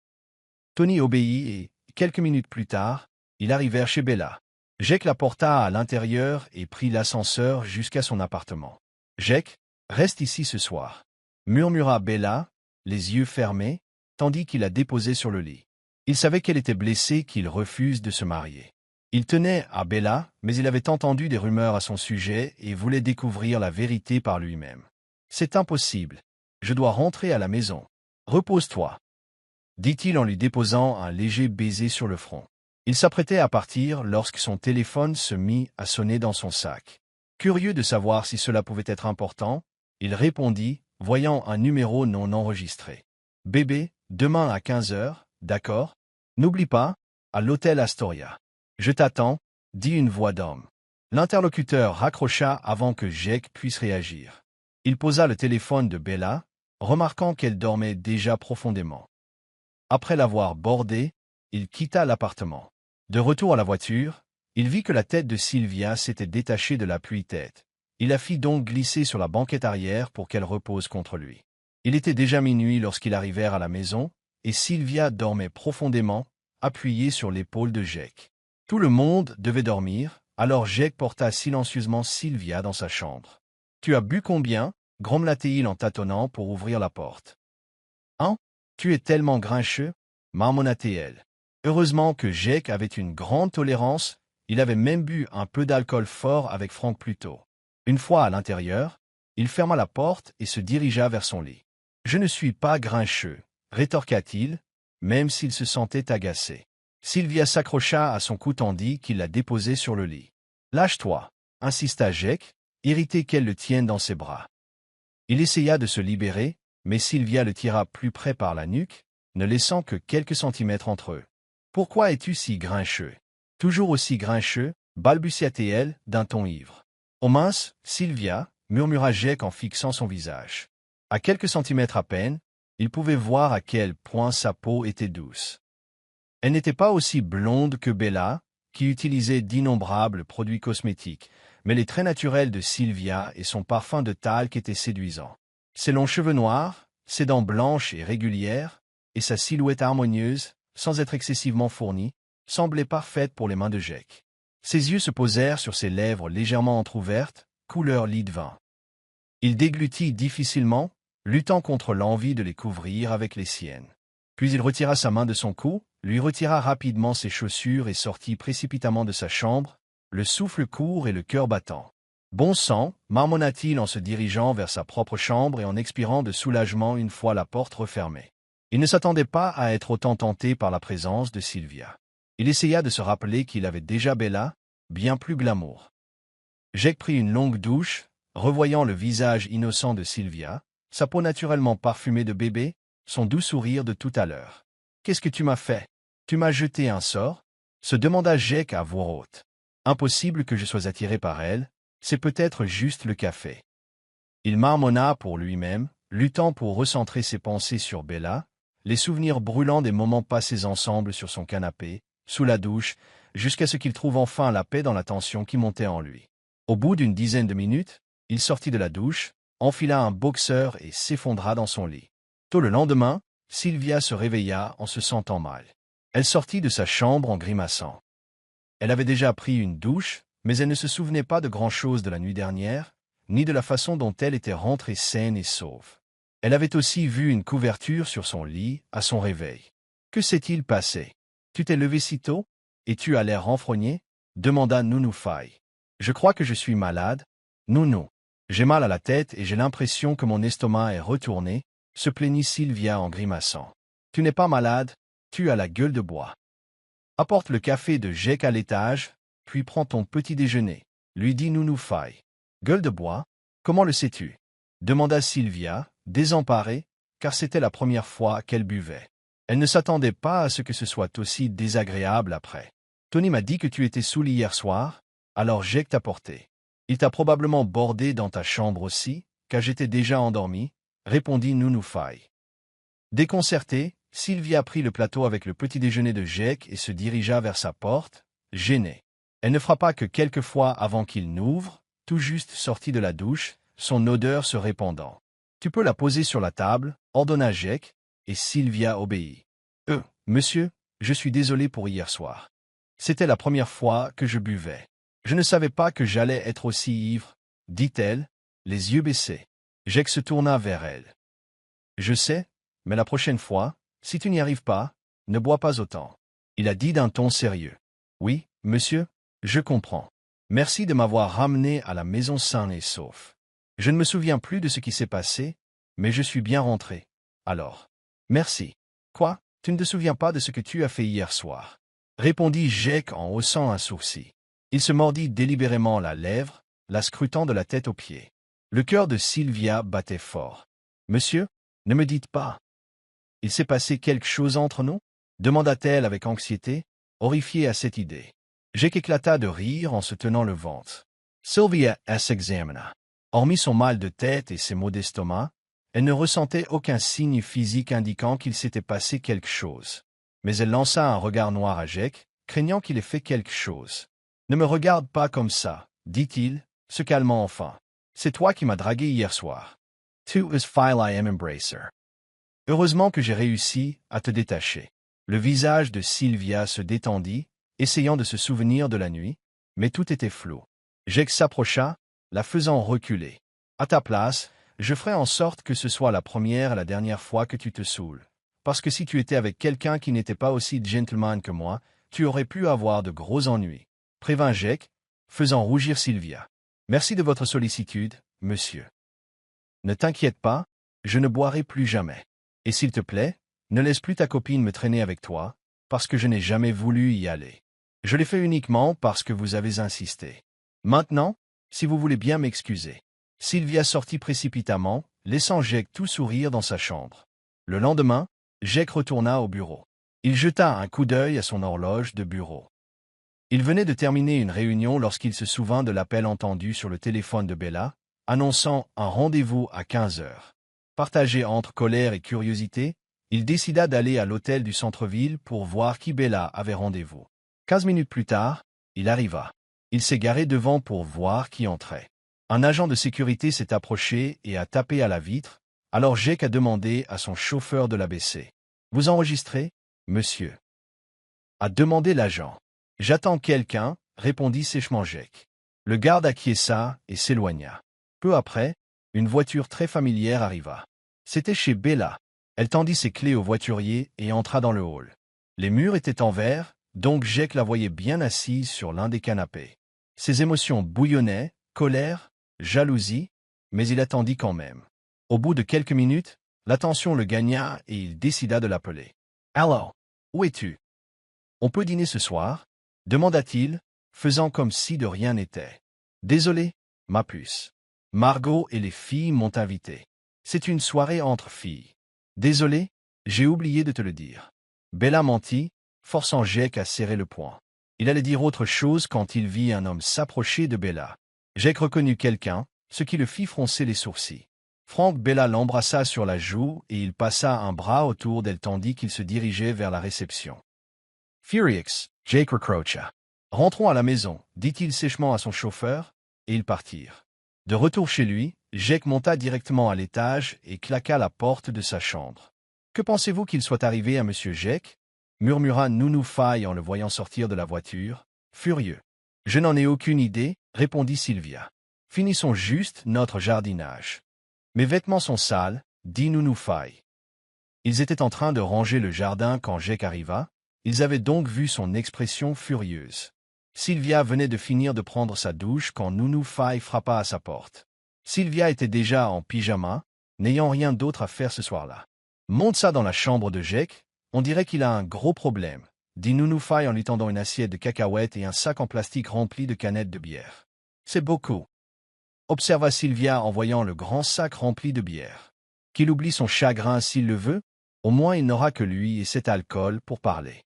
Tony obéit et, quelques minutes plus tard, ils arrivèrent chez Bella. Jake la porta à l'intérieur et prit l'ascenseur jusqu'à son appartement. « Jake, reste ici ce soir », murmura Bella, les yeux fermés, tandis qu'il la déposait sur le lit. Il savait qu'elle était blessée, qu'il refuse de se marier. Il tenait à Bella, mais il avait entendu des rumeurs à son sujet et voulait découvrir la vérité par lui-même. « C'est impossible. Je dois rentrer à la maison. Repose-toi, » dit-il en lui déposant un léger baiser sur le front. Il s'apprêtait à partir lorsque son téléphone se mit à sonner dans son sac. Curieux de savoir si cela pouvait être important, il répondit, voyant un numéro non enregistré. « Bébé, demain à 15 heures, d'accord? N'oublie pas, à l'hôtel Astoria. Je t'attends, » dit une voix d'homme. L'interlocuteur raccrocha avant que Jake puisse réagir. Il posa le téléphone de Bella, remarquant qu'elle dormait déjà profondément. Après l'avoir bordée, il quitta l'appartement. De retour à la voiture, il vit que la tête de Sylvia s'était détachée de l'appui-tête. Il la fit donc glisser sur la banquette arrière pour qu'elle repose contre lui. Il était déjà minuit lorsqu'ils arrivèrent à la maison, et Sylvia dormait profondément, appuyée sur l'épaule de Jake. Tout le monde devait dormir, alors Jake porta silencieusement Sylvia dans sa chambre. « Tu as bu combien ?» grommela-t-il en tâtonnant pour ouvrir la porte. « Hein? Tu es tellement grincheux » marmonna-t-elle. Heureusement que Jake avait une grande tolérance, il avait même bu un peu d'alcool fort avec Frank plus tôt. Une fois à l'intérieur, il ferma la porte et se dirigea vers son lit. « Je ne suis pas grincheux » rétorqua-t-il, même s'il se sentait agacé. Sylvia s'accrocha à son cou tandis qu'il la déposait sur le lit. « Lâche-toi » insista Jake, irrité qu'elle le tienne dans ses bras. Il essaya de se libérer, mais Sylvia le tira plus près par la nuque, ne laissant que quelques centimètres entre eux. « Pourquoi es-tu si grincheux? » « Toujours aussi grincheux » balbutia-t-elle d'un ton ivre. « Oh mince, Sylvia » murmura Jake en fixant son visage. À quelques centimètres à peine, il pouvait voir à quel point sa peau était douce. Elle n'était pas aussi blonde que Bella, qui utilisait d'innombrables produits cosmétiques, mais les traits naturels de Sylvia et son parfum de talc étaient séduisants. Ses longs cheveux noirs, ses dents blanches et régulières, et sa silhouette harmonieuse, sans être excessivement fournie, semblaient parfaites pour les mains de Jake. Ses yeux se posèrent sur ses lèvres légèrement entr'ouvertes, couleur lit de vin. Il déglutit difficilement, luttant contre l'envie de les couvrir avec les siennes. Puis il retira sa main de son cou, lui retira rapidement ses chaussures et sortit précipitamment de sa chambre, le souffle court et le cœur battant. « Bon sang » marmonna-t-il en se dirigeant vers sa propre chambre et en expirant de soulagement une fois la porte refermée. Il ne s'attendait pas à être autant tenté par la présence de Sylvia. Il essaya de se rappeler qu'il avait déjà Bella, bien plus glamour. Jake prit une longue douche, revoyant le visage innocent de Sylvia, sa peau naturellement parfumée de bébé, son doux sourire de tout à l'heure. « Qu'est-ce que tu m'as fait? Tu m'as jeté un sort ?» se demanda Jake à voix haute. « Impossible que je sois attiré par elle, c'est peut-être juste le café. » Il marmonna pour lui-même, luttant pour recentrer ses pensées sur Bella, les souvenirs brûlants des moments passés ensemble sur son canapé, sous la douche, jusqu'à ce qu'il trouve enfin la paix dans la tension qui montait en lui. Au bout d'une dizaine de minutes, il sortit de la douche, enfila un boxeur et s'effondra dans son lit. Tôt le lendemain, Sylvia se réveilla en se sentant mal. Elle sortit de sa chambre en grimaçant. Elle avait déjà pris une douche, mais elle ne se souvenait pas de grand-chose de la nuit dernière, ni de la façon dont elle était rentrée saine et sauve. Elle avait aussi vu une couverture sur son lit à son réveil. Que s'est-il passé? Tu t'es levé si tôt? Et tu as l'air renfrogné? Demanda Nounou Faye. Je crois que je suis malade. Nounou. J'ai mal à la tête et j'ai l'impression que mon estomac est retourné, se plaignit Sylvia en grimaçant. Tu n'es pas malade, tu as la gueule de bois. Apporte le café de Jake à l'étage, puis prends ton petit déjeuner, lui dit Nounou Faille. Gueule de bois? Comment le sais-tu? Demanda Sylvia, désemparée, car c'était la première fois qu'elle buvait. Elle ne s'attendait pas à ce que ce soit aussi désagréable après. Tony m'a dit que tu étais saoul hier soir, alors Jake t'a porté. Il t'a probablement bordé dans ta chambre aussi, car j'étais déjà endormi, répondit Nounou Faille. Déconcertée, Sylvia prit le plateau avec le petit déjeuner de Jake et se dirigea vers sa porte, gênée. Elle ne frappa que quelques fois avant qu'il n'ouvre, tout juste sorti de la douche, son odeur se répandant. « Tu peux la poser sur la table » ordonna Jake, et Sylvia obéit. « Monsieur, je suis désolé pour hier soir. C'était la première fois que je buvais. Je ne savais pas que j'allais être aussi ivre, » dit-elle, les yeux baissés. Jake se tourna vers elle. « Je sais, mais la prochaine fois, si tu n'y arrives pas, ne bois pas autant. » Il a dit d'un ton sérieux. « Oui, monsieur, je comprends. Merci de m'avoir ramené à la maison sain et sauf. Je ne me souviens plus de ce qui s'est passé, mais je suis bien rentré. Alors. Merci. Quoi, tu ne te souviens pas de ce que tu as fait hier soir? » Répondit Jake en haussant un sourcil. Il se mordit délibérément la lèvre, la scrutant de la tête aux pieds. Le cœur de Sylvia battait fort. « Monsieur, ne me dites pas. Il s'est passé quelque chose entre nous? » demanda-t-elle avec anxiété, horrifiée à cette idée. Jake éclata de rire en se tenant le ventre. Sylvia s'examina. Hormis son mal de tête et ses maux d'estomac, elle ne ressentait aucun signe physique indiquant qu'il s'était passé quelque chose. Mais elle lança un regard noir à Jake, craignant qu'il ait fait quelque chose. « Ne me regarde pas comme ça, » dit-il, se calmant enfin. « C'est toi qui m'as dragué hier soir. Tu es file I am embracer. Heureusement que j'ai réussi à te détacher. » Le visage de Sylvia se détendit, essayant de se souvenir de la nuit, mais tout était flou. Jake s'approcha, la faisant reculer. « À ta place, je ferai en sorte que ce soit la première et la dernière fois que tu te saoules. Parce que si tu étais avec quelqu'un qui n'était pas aussi gentleman que moi, tu aurais pu avoir de gros ennuis. » prévint Jake, faisant rougir Sylvia. « Merci de votre sollicitude, monsieur. Ne t'inquiète pas, je ne boirai plus jamais. Et s'il te plaît, ne laisse plus ta copine me traîner avec toi, parce que je n'ai jamais voulu y aller. Je l'ai fait uniquement parce que vous avez insisté. Maintenant, si vous voulez bien m'excuser. » Sylvia sortit précipitamment, laissant Jake tout sourire dans sa chambre. Le lendemain, Jake retourna au bureau. Il jeta un coup d'œil à son horloge de bureau. Il venait de terminer une réunion lorsqu'il se souvint de l'appel entendu sur le téléphone de Bella, annonçant un rendez-vous à 15 heures. Partagé entre colère et curiosité, il décida d'aller à l'hôtel du centre-ville pour voir qui Bella avait rendez-vous. 15 minutes plus tard, il arriva. Il s'est garé devant pour voir qui entrait. Un agent de sécurité s'est approché et a tapé à la vitre, alors Jake a demandé à son chauffeur de la baisser. « Vous enregistrez, monsieur ?» a demandé l'agent. « J'attends quelqu'un, » répondit sèchement Jake. Le garde acquiesça et s'éloigna. Peu après, une voiture très familière arriva. C'était chez Bella. Elle tendit ses clés au voiturier et entra dans le hall. Les murs étaient en verre, donc Jake la voyait bien assise sur l'un des canapés. Ses émotions bouillonnaient, colère, jalousie, mais il attendit quand même. Au bout de quelques minutes, l'attention le gagna et il décida de l'appeler. « Allô, où es-tu? On peut dîner ce soir ?» demanda-t-il, faisant comme si de rien n'était. « Désolé, ma puce. Margot et les filles m'ont invité. C'est une soirée entre filles. Désolé, j'ai oublié de te le dire. » Bella mentit, forçant Jake à serrer le poing. Il allait dire autre chose quand il vit un homme s'approcher de Bella. Jake reconnut quelqu'un, ce qui le fit froncer les sourcils. Frank Bella l'embrassa sur la joue et il passa un bras autour d'elle tandis qu'il se dirigeait vers la réception. Furiex, Jake recrocha. « Rentrons à la maison, » dit-il sèchement à son chauffeur, et ils partirent. De retour chez lui, Jake monta directement à l'étage et claqua la porte de sa chambre. « Que pensez-vous qu'il soit arrivé à monsieur Jake ?» murmura Nounou Faille en le voyant sortir de la voiture, furieux. « Je n'en ai aucune idée, » répondit Sylvia. « Finissons juste notre jardinage. »« Mes vêtements sont sales, » dit Nounou Faille. Ils étaient en train de ranger le jardin quand Jake arriva. Ils avaient donc vu son expression furieuse. Sylvia venait de finir de prendre sa douche quand Nounou Faille frappa à sa porte. Sylvia était déjà en pyjama, n'ayant rien d'autre à faire ce soir-là. Monte ça dans la chambre de Jake, on dirait qu'il a un gros problème, dit Nounoufai en lui tendant une assiette de cacahuètes et un sac en plastique rempli de canettes de bière. C'est beaucoup, observa Sylvia en voyant le grand sac rempli de bière. Qu'il oublie son chagrin s'il le veut, au moins il n'aura que lui et cet alcool pour parler.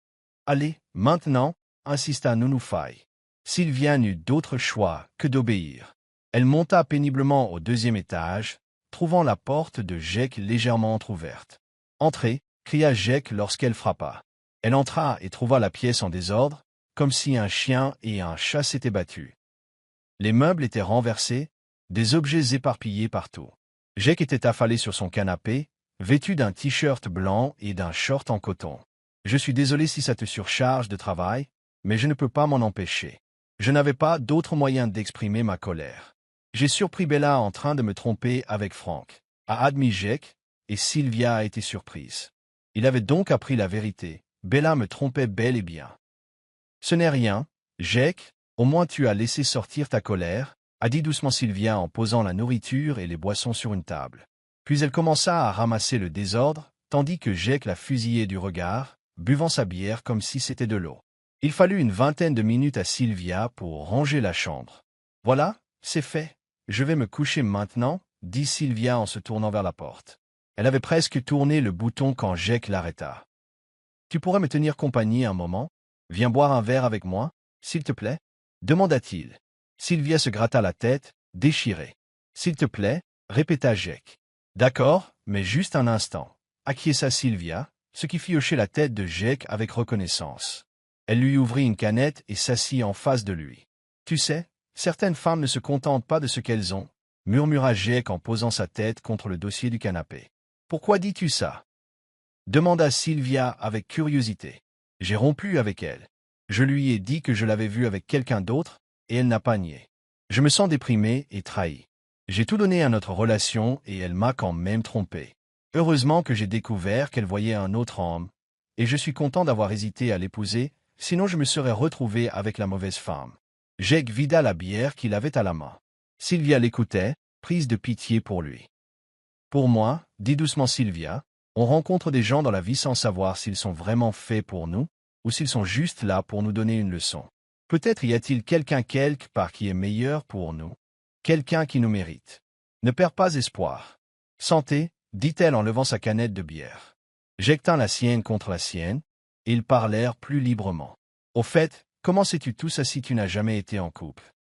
Allez, maintenant, insista Nounoufai. Sylvia n'eut d'autre choix que d'obéir. Elle monta péniblement au 2e étage, trouvant la porte de Jake légèrement entr'ouverte. « Entrez !» cria Jake lorsqu'elle frappa. Elle entra et trouva la pièce en désordre, comme si un chien et un chat s'étaient battus. Les meubles étaient renversés, des objets éparpillés partout. Jake était affalé sur son canapé, vêtu d'un t-shirt blanc et d'un short en coton. « Je suis désolé si ça te surcharge de travail, mais je ne peux pas m'en empêcher. Je n'avais pas d'autre moyen d'exprimer ma colère. J'ai surpris Bella en train de me tromper avec Frank, a admis Jake, et Sylvia a été surprise. Il avait donc appris la vérité. Bella me trompait bel et bien. Ce n'est rien, Jake, au moins tu as laissé sortir ta colère, a dit doucement Sylvia en posant la nourriture et les boissons sur une table. Puis elle commença à ramasser le désordre, tandis que Jake la fusillait du regard, buvant sa bière comme si c'était de l'eau. Il fallut une vingtaine de minutes à Sylvia pour ranger la chambre. « Voilà, c'est fait. Je vais me coucher maintenant, » dit Sylvia en se tournant vers la porte. Elle avait presque tourné le bouton quand Jake l'arrêta. « Tu pourrais me tenir compagnie un moment? Viens boire un verre avec moi, s'il te plaît ?» demanda-t-il. Sylvia se gratta la tête, déchirée. « S'il te plaît ?» répéta Jake. « D'accord, mais juste un instant. » acquiesça Sylvia, ce qui fit hocher la tête de Jake avec reconnaissance. Elle lui ouvrit une canette et s'assit en face de lui. « Tu sais, certaines femmes ne se contentent pas de ce qu'elles ont, » murmura Jake en posant sa tête contre le dossier du canapé. « Pourquoi dis-tu ça ?» demanda Sylvia avec curiosité. « J'ai rompu avec elle. Je lui ai dit que je l'avais vue avec quelqu'un d'autre, et elle n'a pas nié. Je me sens déprimé et trahi. J'ai tout donné à notre relation et elle m'a quand même trompé. Heureusement que j'ai découvert qu'elle voyait un autre homme, et je suis content d'avoir hésité à l'épouser, sinon je me serais retrouvé avec la mauvaise femme. » Jake vida la bière qu'il avait à la main. Sylvia l'écoutait, prise de pitié pour lui. « Pour moi, dit doucement Sylvia, on rencontre des gens dans la vie sans savoir s'ils sont vraiment faits pour nous, ou s'ils sont juste là pour nous donner une leçon. Peut-être y a-t-il quelqu'un quelque part qui est meilleur pour nous, quelqu'un qui nous mérite. Ne perds pas espoir. Santé, dit-elle en levant sa canette de bière. Jake tint la sienne contre la sienne, et ils parlèrent plus librement. Au fait, comment sais-tu tout ça si tu n'as jamais été en couple?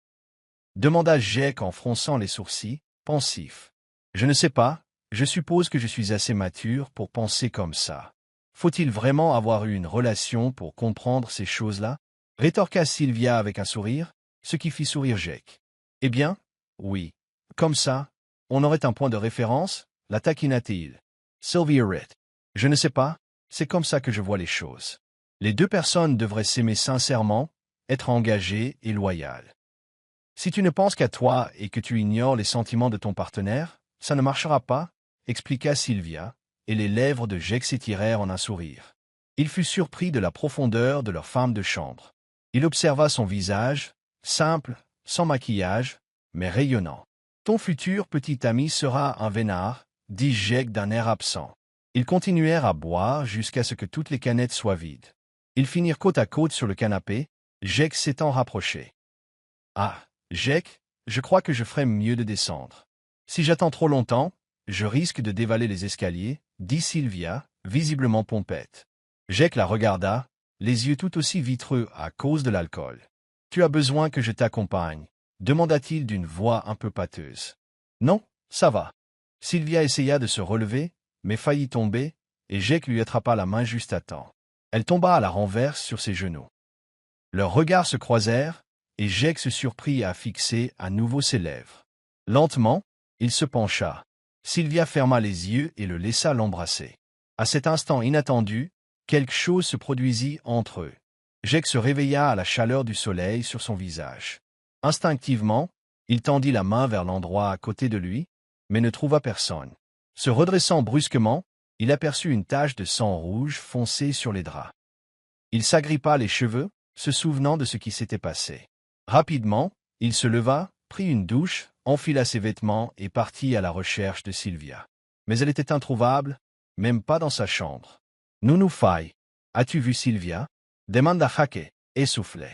Demanda Jake en fronçant les sourcils, pensif. Je ne sais pas, je suppose que je suis assez mature pour penser comme ça. Faut-il vraiment avoir eu une relation pour comprendre ces choses-là? Rétorqua Sylvia avec un sourire, ce qui fit sourire Jake. Eh bien, oui. Comme ça, on aurait un point de référence, la taquina-t-il. Sylvia rit. Je ne sais pas, c'est comme ça que je vois les choses. Les deux personnes devraient s'aimer sincèrement, être engagées et loyales. Si tu ne penses qu'à toi et que tu ignores les sentiments de ton partenaire, ça ne marchera pas, expliqua Sylvia, et les lèvres de Jake s'étirèrent en un sourire. Il fut surpris de la profondeur de leur femme de chambre. Il observa son visage, simple, sans maquillage, mais rayonnant. « Ton futur petit ami sera un vénard, » dit Jake d'un air absent. Ils continuèrent à boire jusqu'à ce que toutes les canettes soient vides. Ils finirent côte à côte sur le canapé, Jake s'étant rapproché. « Ah, Jake, je crois que je ferais mieux de descendre. Si j'attends trop longtemps, je risque de dévaler les escaliers, » dit Sylvia, visiblement pompette. Jake la regarda, les yeux tout aussi vitreux à cause de l'alcool. « Tu as besoin que je t'accompagne ?» demanda-t-il d'une voix un peu pâteuse. « Non, ça va. » Sylvia essaya de se relever, mais faillit tomber, et Jake lui attrapa la main juste à temps. Elle tomba à la renverse sur ses genoux. Leurs regards se croisèrent, et Jake se surprit à fixer à nouveau ses lèvres. Lentement, il se pencha. Sylvia ferma les yeux et le laissa l'embrasser. À cet instant inattendu, quelque chose se produisit entre eux. Jake se réveilla à la chaleur du soleil sur son visage. Instinctivement, il tendit la main vers l'endroit à côté de lui, mais ne trouva personne. Se redressant brusquement, il aperçut une tache de sang rouge foncé sur les draps. Il s'agrippa les cheveux, se souvenant de ce qui s'était passé. Rapidement, il se leva, prit une douche, enfila ses vêtements et partit à la recherche de Sylvia. Mais elle était introuvable, même pas dans sa chambre. « Nounou Faye, as-tu vu Sylvia » demanda Jake, essoufflé.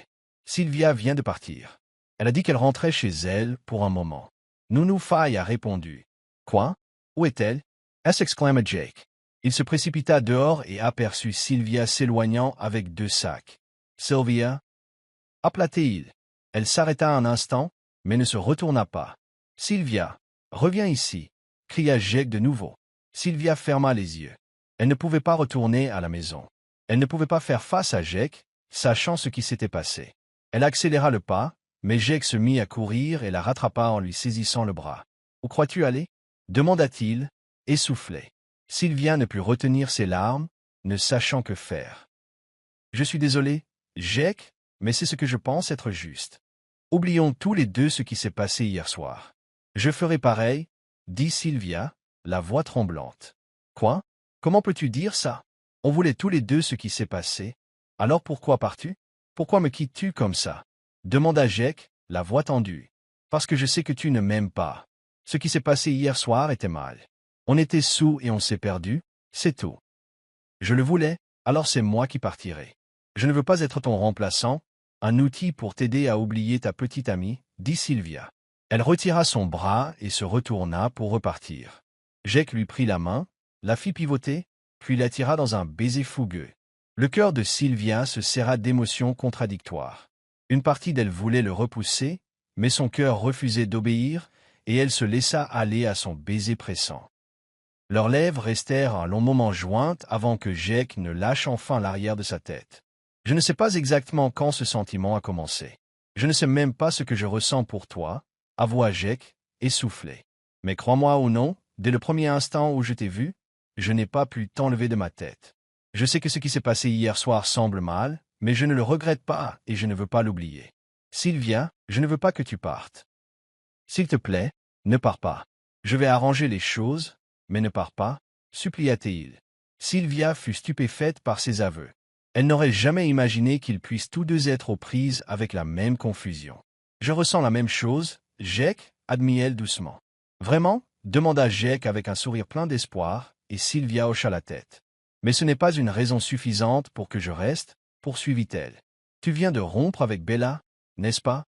Sylvia vient de partir. Elle a dit qu'elle rentrait chez elle pour un moment. Nounou Faye a répondu. « Quoi? Où est-elle » s'exclama Jake. Il se précipita dehors et aperçut Sylvia s'éloignant avec 2 sacs. « Sylvia » appela-t-il. Elle s'arrêta un instant, mais ne se retourna pas. « Sylvia, reviens ici » cria Jake de nouveau. Sylvia ferma les yeux. Elle ne pouvait pas retourner à la maison. Elle ne pouvait pas faire face à Jake, sachant ce qui s'était passé. Elle accéléra le pas, mais Jake se mit à courir et la rattrapa en lui saisissant le bras. « Où crois-tu aller » demanda-t-il, essoufflé. Sylvia ne put retenir ses larmes, ne sachant que faire. « Je suis désolé, Jake, mais c'est ce que je pense être juste. Oublions tous les deux ce qui s'est passé hier soir. »« Je ferai pareil, » dit Sylvia, la voix tremblante. « Quoi? Comment peux-tu dire ça? On voulait tous les deux ce qui s'est passé. Alors pourquoi pars-tu? Pourquoi me quittes-tu comme ça ?» demanda Jake, la voix tendue. « Parce que je sais que tu ne m'aimes pas. Ce qui s'est passé hier soir était mal. On était saoul et on s'est perdu, c'est tout. Je le voulais, alors c'est moi qui partirai. Je ne veux pas être ton remplaçant, un outil pour t'aider à oublier ta petite amie, » dit Sylvia. Elle retira son bras et se retourna pour repartir. Jake lui prit la main, la fit pivoter, puis l'attira dans un baiser fougueux. Le cœur de Sylvia se serra d'émotions contradictoires. Une partie d'elle voulait le repousser, mais son cœur refusait d'obéir, et elle se laissa aller à son baiser pressant. Leurs lèvres restèrent un long moment jointes avant que Jake ne lâche enfin l'arrière de sa tête. « Je ne sais pas exactement quand ce sentiment a commencé. Je ne sais même pas ce que je ressens pour toi, » avoua Jake, essoufflé. « Mais crois-moi ou non, dès le premier instant où je t'ai vu, je n'ai pas pu t'enlever de ma tête. Je sais que ce qui s'est passé hier soir semble mal, mais je ne le regrette pas et je ne veux pas l'oublier. Sylvia, je ne veux pas que tu partes. S'il te plaît, ne pars pas. Je vais arranger les choses, mais ne pars pas, supplia-t-il. Sylvia fut stupéfaite par ses aveux. Elle n'aurait jamais imaginé qu'ils puissent tous deux être aux prises avec la même confusion. « Je ressens la même chose, Jake, » admit-elle doucement. « Vraiment » demanda Jake avec un sourire plein d'espoir, et Sylvia hocha la tête. « Mais ce n'est pas une raison suffisante pour que je reste, » poursuivit-elle. « Tu viens de rompre avec Bella, n'est-ce pas?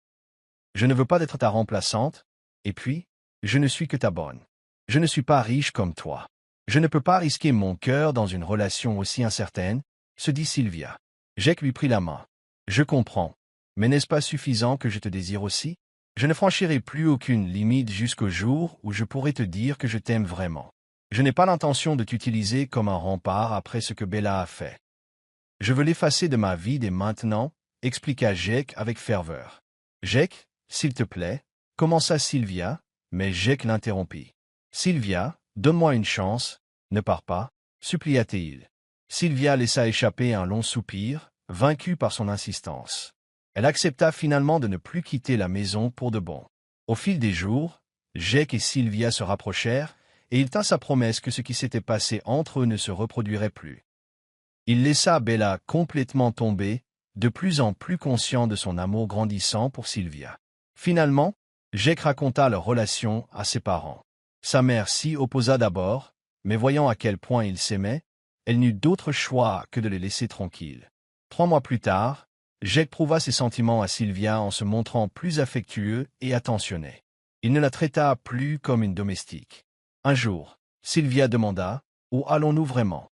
Je ne veux pas être ta remplaçante, et puis, je ne suis que ta bonne. Je ne suis pas riche comme toi. Je ne peux pas risquer mon cœur dans une relation aussi incertaine, » se dit Sylvia. Jake lui prit la main. « Je comprends. Mais n'est-ce pas suffisant que je te désire aussi? Je ne franchirai plus aucune limite jusqu'au jour où je pourrai te dire que je t'aime vraiment. Je n'ai pas l'intention de t'utiliser comme un rempart après ce que Bella a fait. Je veux l'effacer de ma vie dès maintenant, » expliqua Jake avec ferveur. « Jake, s'il te plaît, » commença Sylvia, mais Jake l'interrompit. « Sylvia, donne-moi une chance, ne pars pas, » supplia-t-il. Sylvia laissa échapper un long soupir, vaincue par son insistance. Elle accepta finalement de ne plus quitter la maison pour de bon. Au fil des jours, Jake et Sylvia se rapprochèrent, et il tint sa promesse que ce qui s'était passé entre eux ne se reproduirait plus. Il laissa Bella complètement tomber, de plus en plus conscient de son amour grandissant pour Sylvia. Finalement, Jake raconta leur relation à ses parents. Sa mère s'y opposa d'abord, mais voyant à quel point ils s'aimaient, elle n'eut d'autre choix que de les laisser tranquilles. 3 mois plus tard, Jake prouva ses sentiments à Sylvia en se montrant plus affectueux et attentionné. Il ne la traita plus comme une domestique. Un jour, Sylvia demanda « Où allons-nous vraiment ?»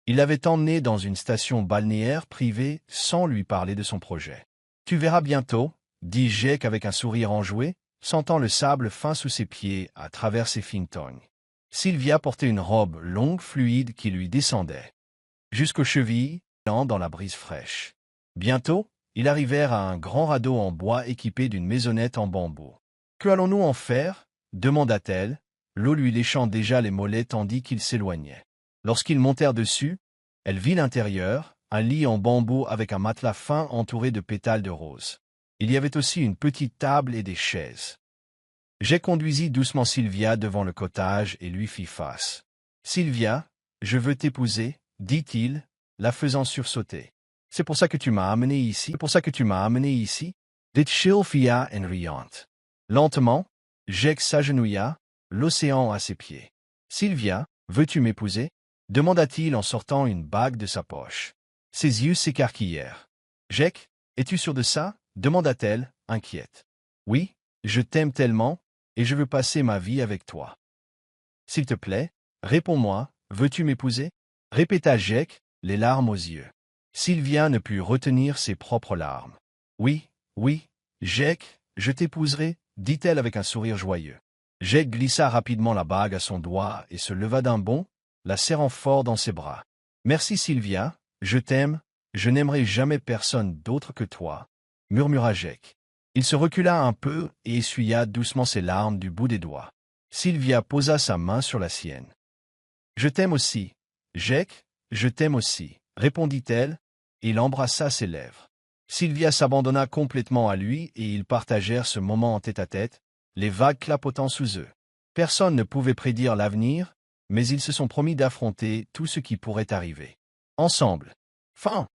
Il l'avait emmenée dans une station balnéaire privée sans lui parler de son projet. « Tu verras bientôt » dit Jake avec un sourire enjoué, sentant le sable fin sous ses pieds à travers ses fines tognes. Sylvia portait une robe longue fluide qui lui descendait jusqu'aux chevilles, dans la brise fraîche. Bientôt, ils arrivèrent à un grand radeau en bois équipé d'une maisonnette en bambou. « Que allons-nous en faire » demanda-t-elle, l'eau lui léchant déjà les mollets tandis qu'ils s'éloignaient. Lorsqu'ils montèrent dessus, elle vit l'intérieur, un lit en bambou avec un matelas fin entouré de pétales de rose. Il y avait aussi une petite table et des chaises. Jake conduisit doucement Sylvia devant le cottage et lui fit face. « Sylvia, je veux t'épouser, » dit-il, la faisant sursauter. « C'est pour ça que tu m'as amenée ici? C'est pour ça que tu m'as amenée ici » dit Sylvia en riant. Lentement, Jake s'agenouilla, l'océan à ses pieds. « Sylvia, veux-tu m'épouser » demanda-t-il en sortant une bague de sa poche. Ses yeux s'écarquillèrent. « Jake, es-tu sûr de ça » demanda-t-elle, inquiète. « Oui, je t'aime tellement, et je veux passer ma vie avec toi. »« S'il te plaît, réponds-moi, veux-tu m'épouser » répéta Jake, les larmes aux yeux. Sylvia ne put retenir ses propres larmes. « Oui, oui, Jake, je t'épouserai, » dit-elle avec un sourire joyeux. Jake glissa rapidement la bague à son doigt et se leva d'un bond, la serrant fort dans ses bras. « Merci Sylvia, je t'aime, je n'aimerai jamais personne d'autre que toi, » murmura Jake. Il se recula un peu et essuya doucement ses larmes du bout des doigts. Sylvia posa sa main sur la sienne. « Je t'aime aussi, Jake, je t'aime aussi, » répondit-elle, et il embrassa ses lèvres. Sylvia s'abandonna complètement à lui et ils partagèrent ce moment en tête-à-tête, les vagues clapotant sous eux. Personne ne pouvait prédire l'avenir, mais ils se sont promis d'affronter tout ce qui pourrait arriver. Ensemble. Fin.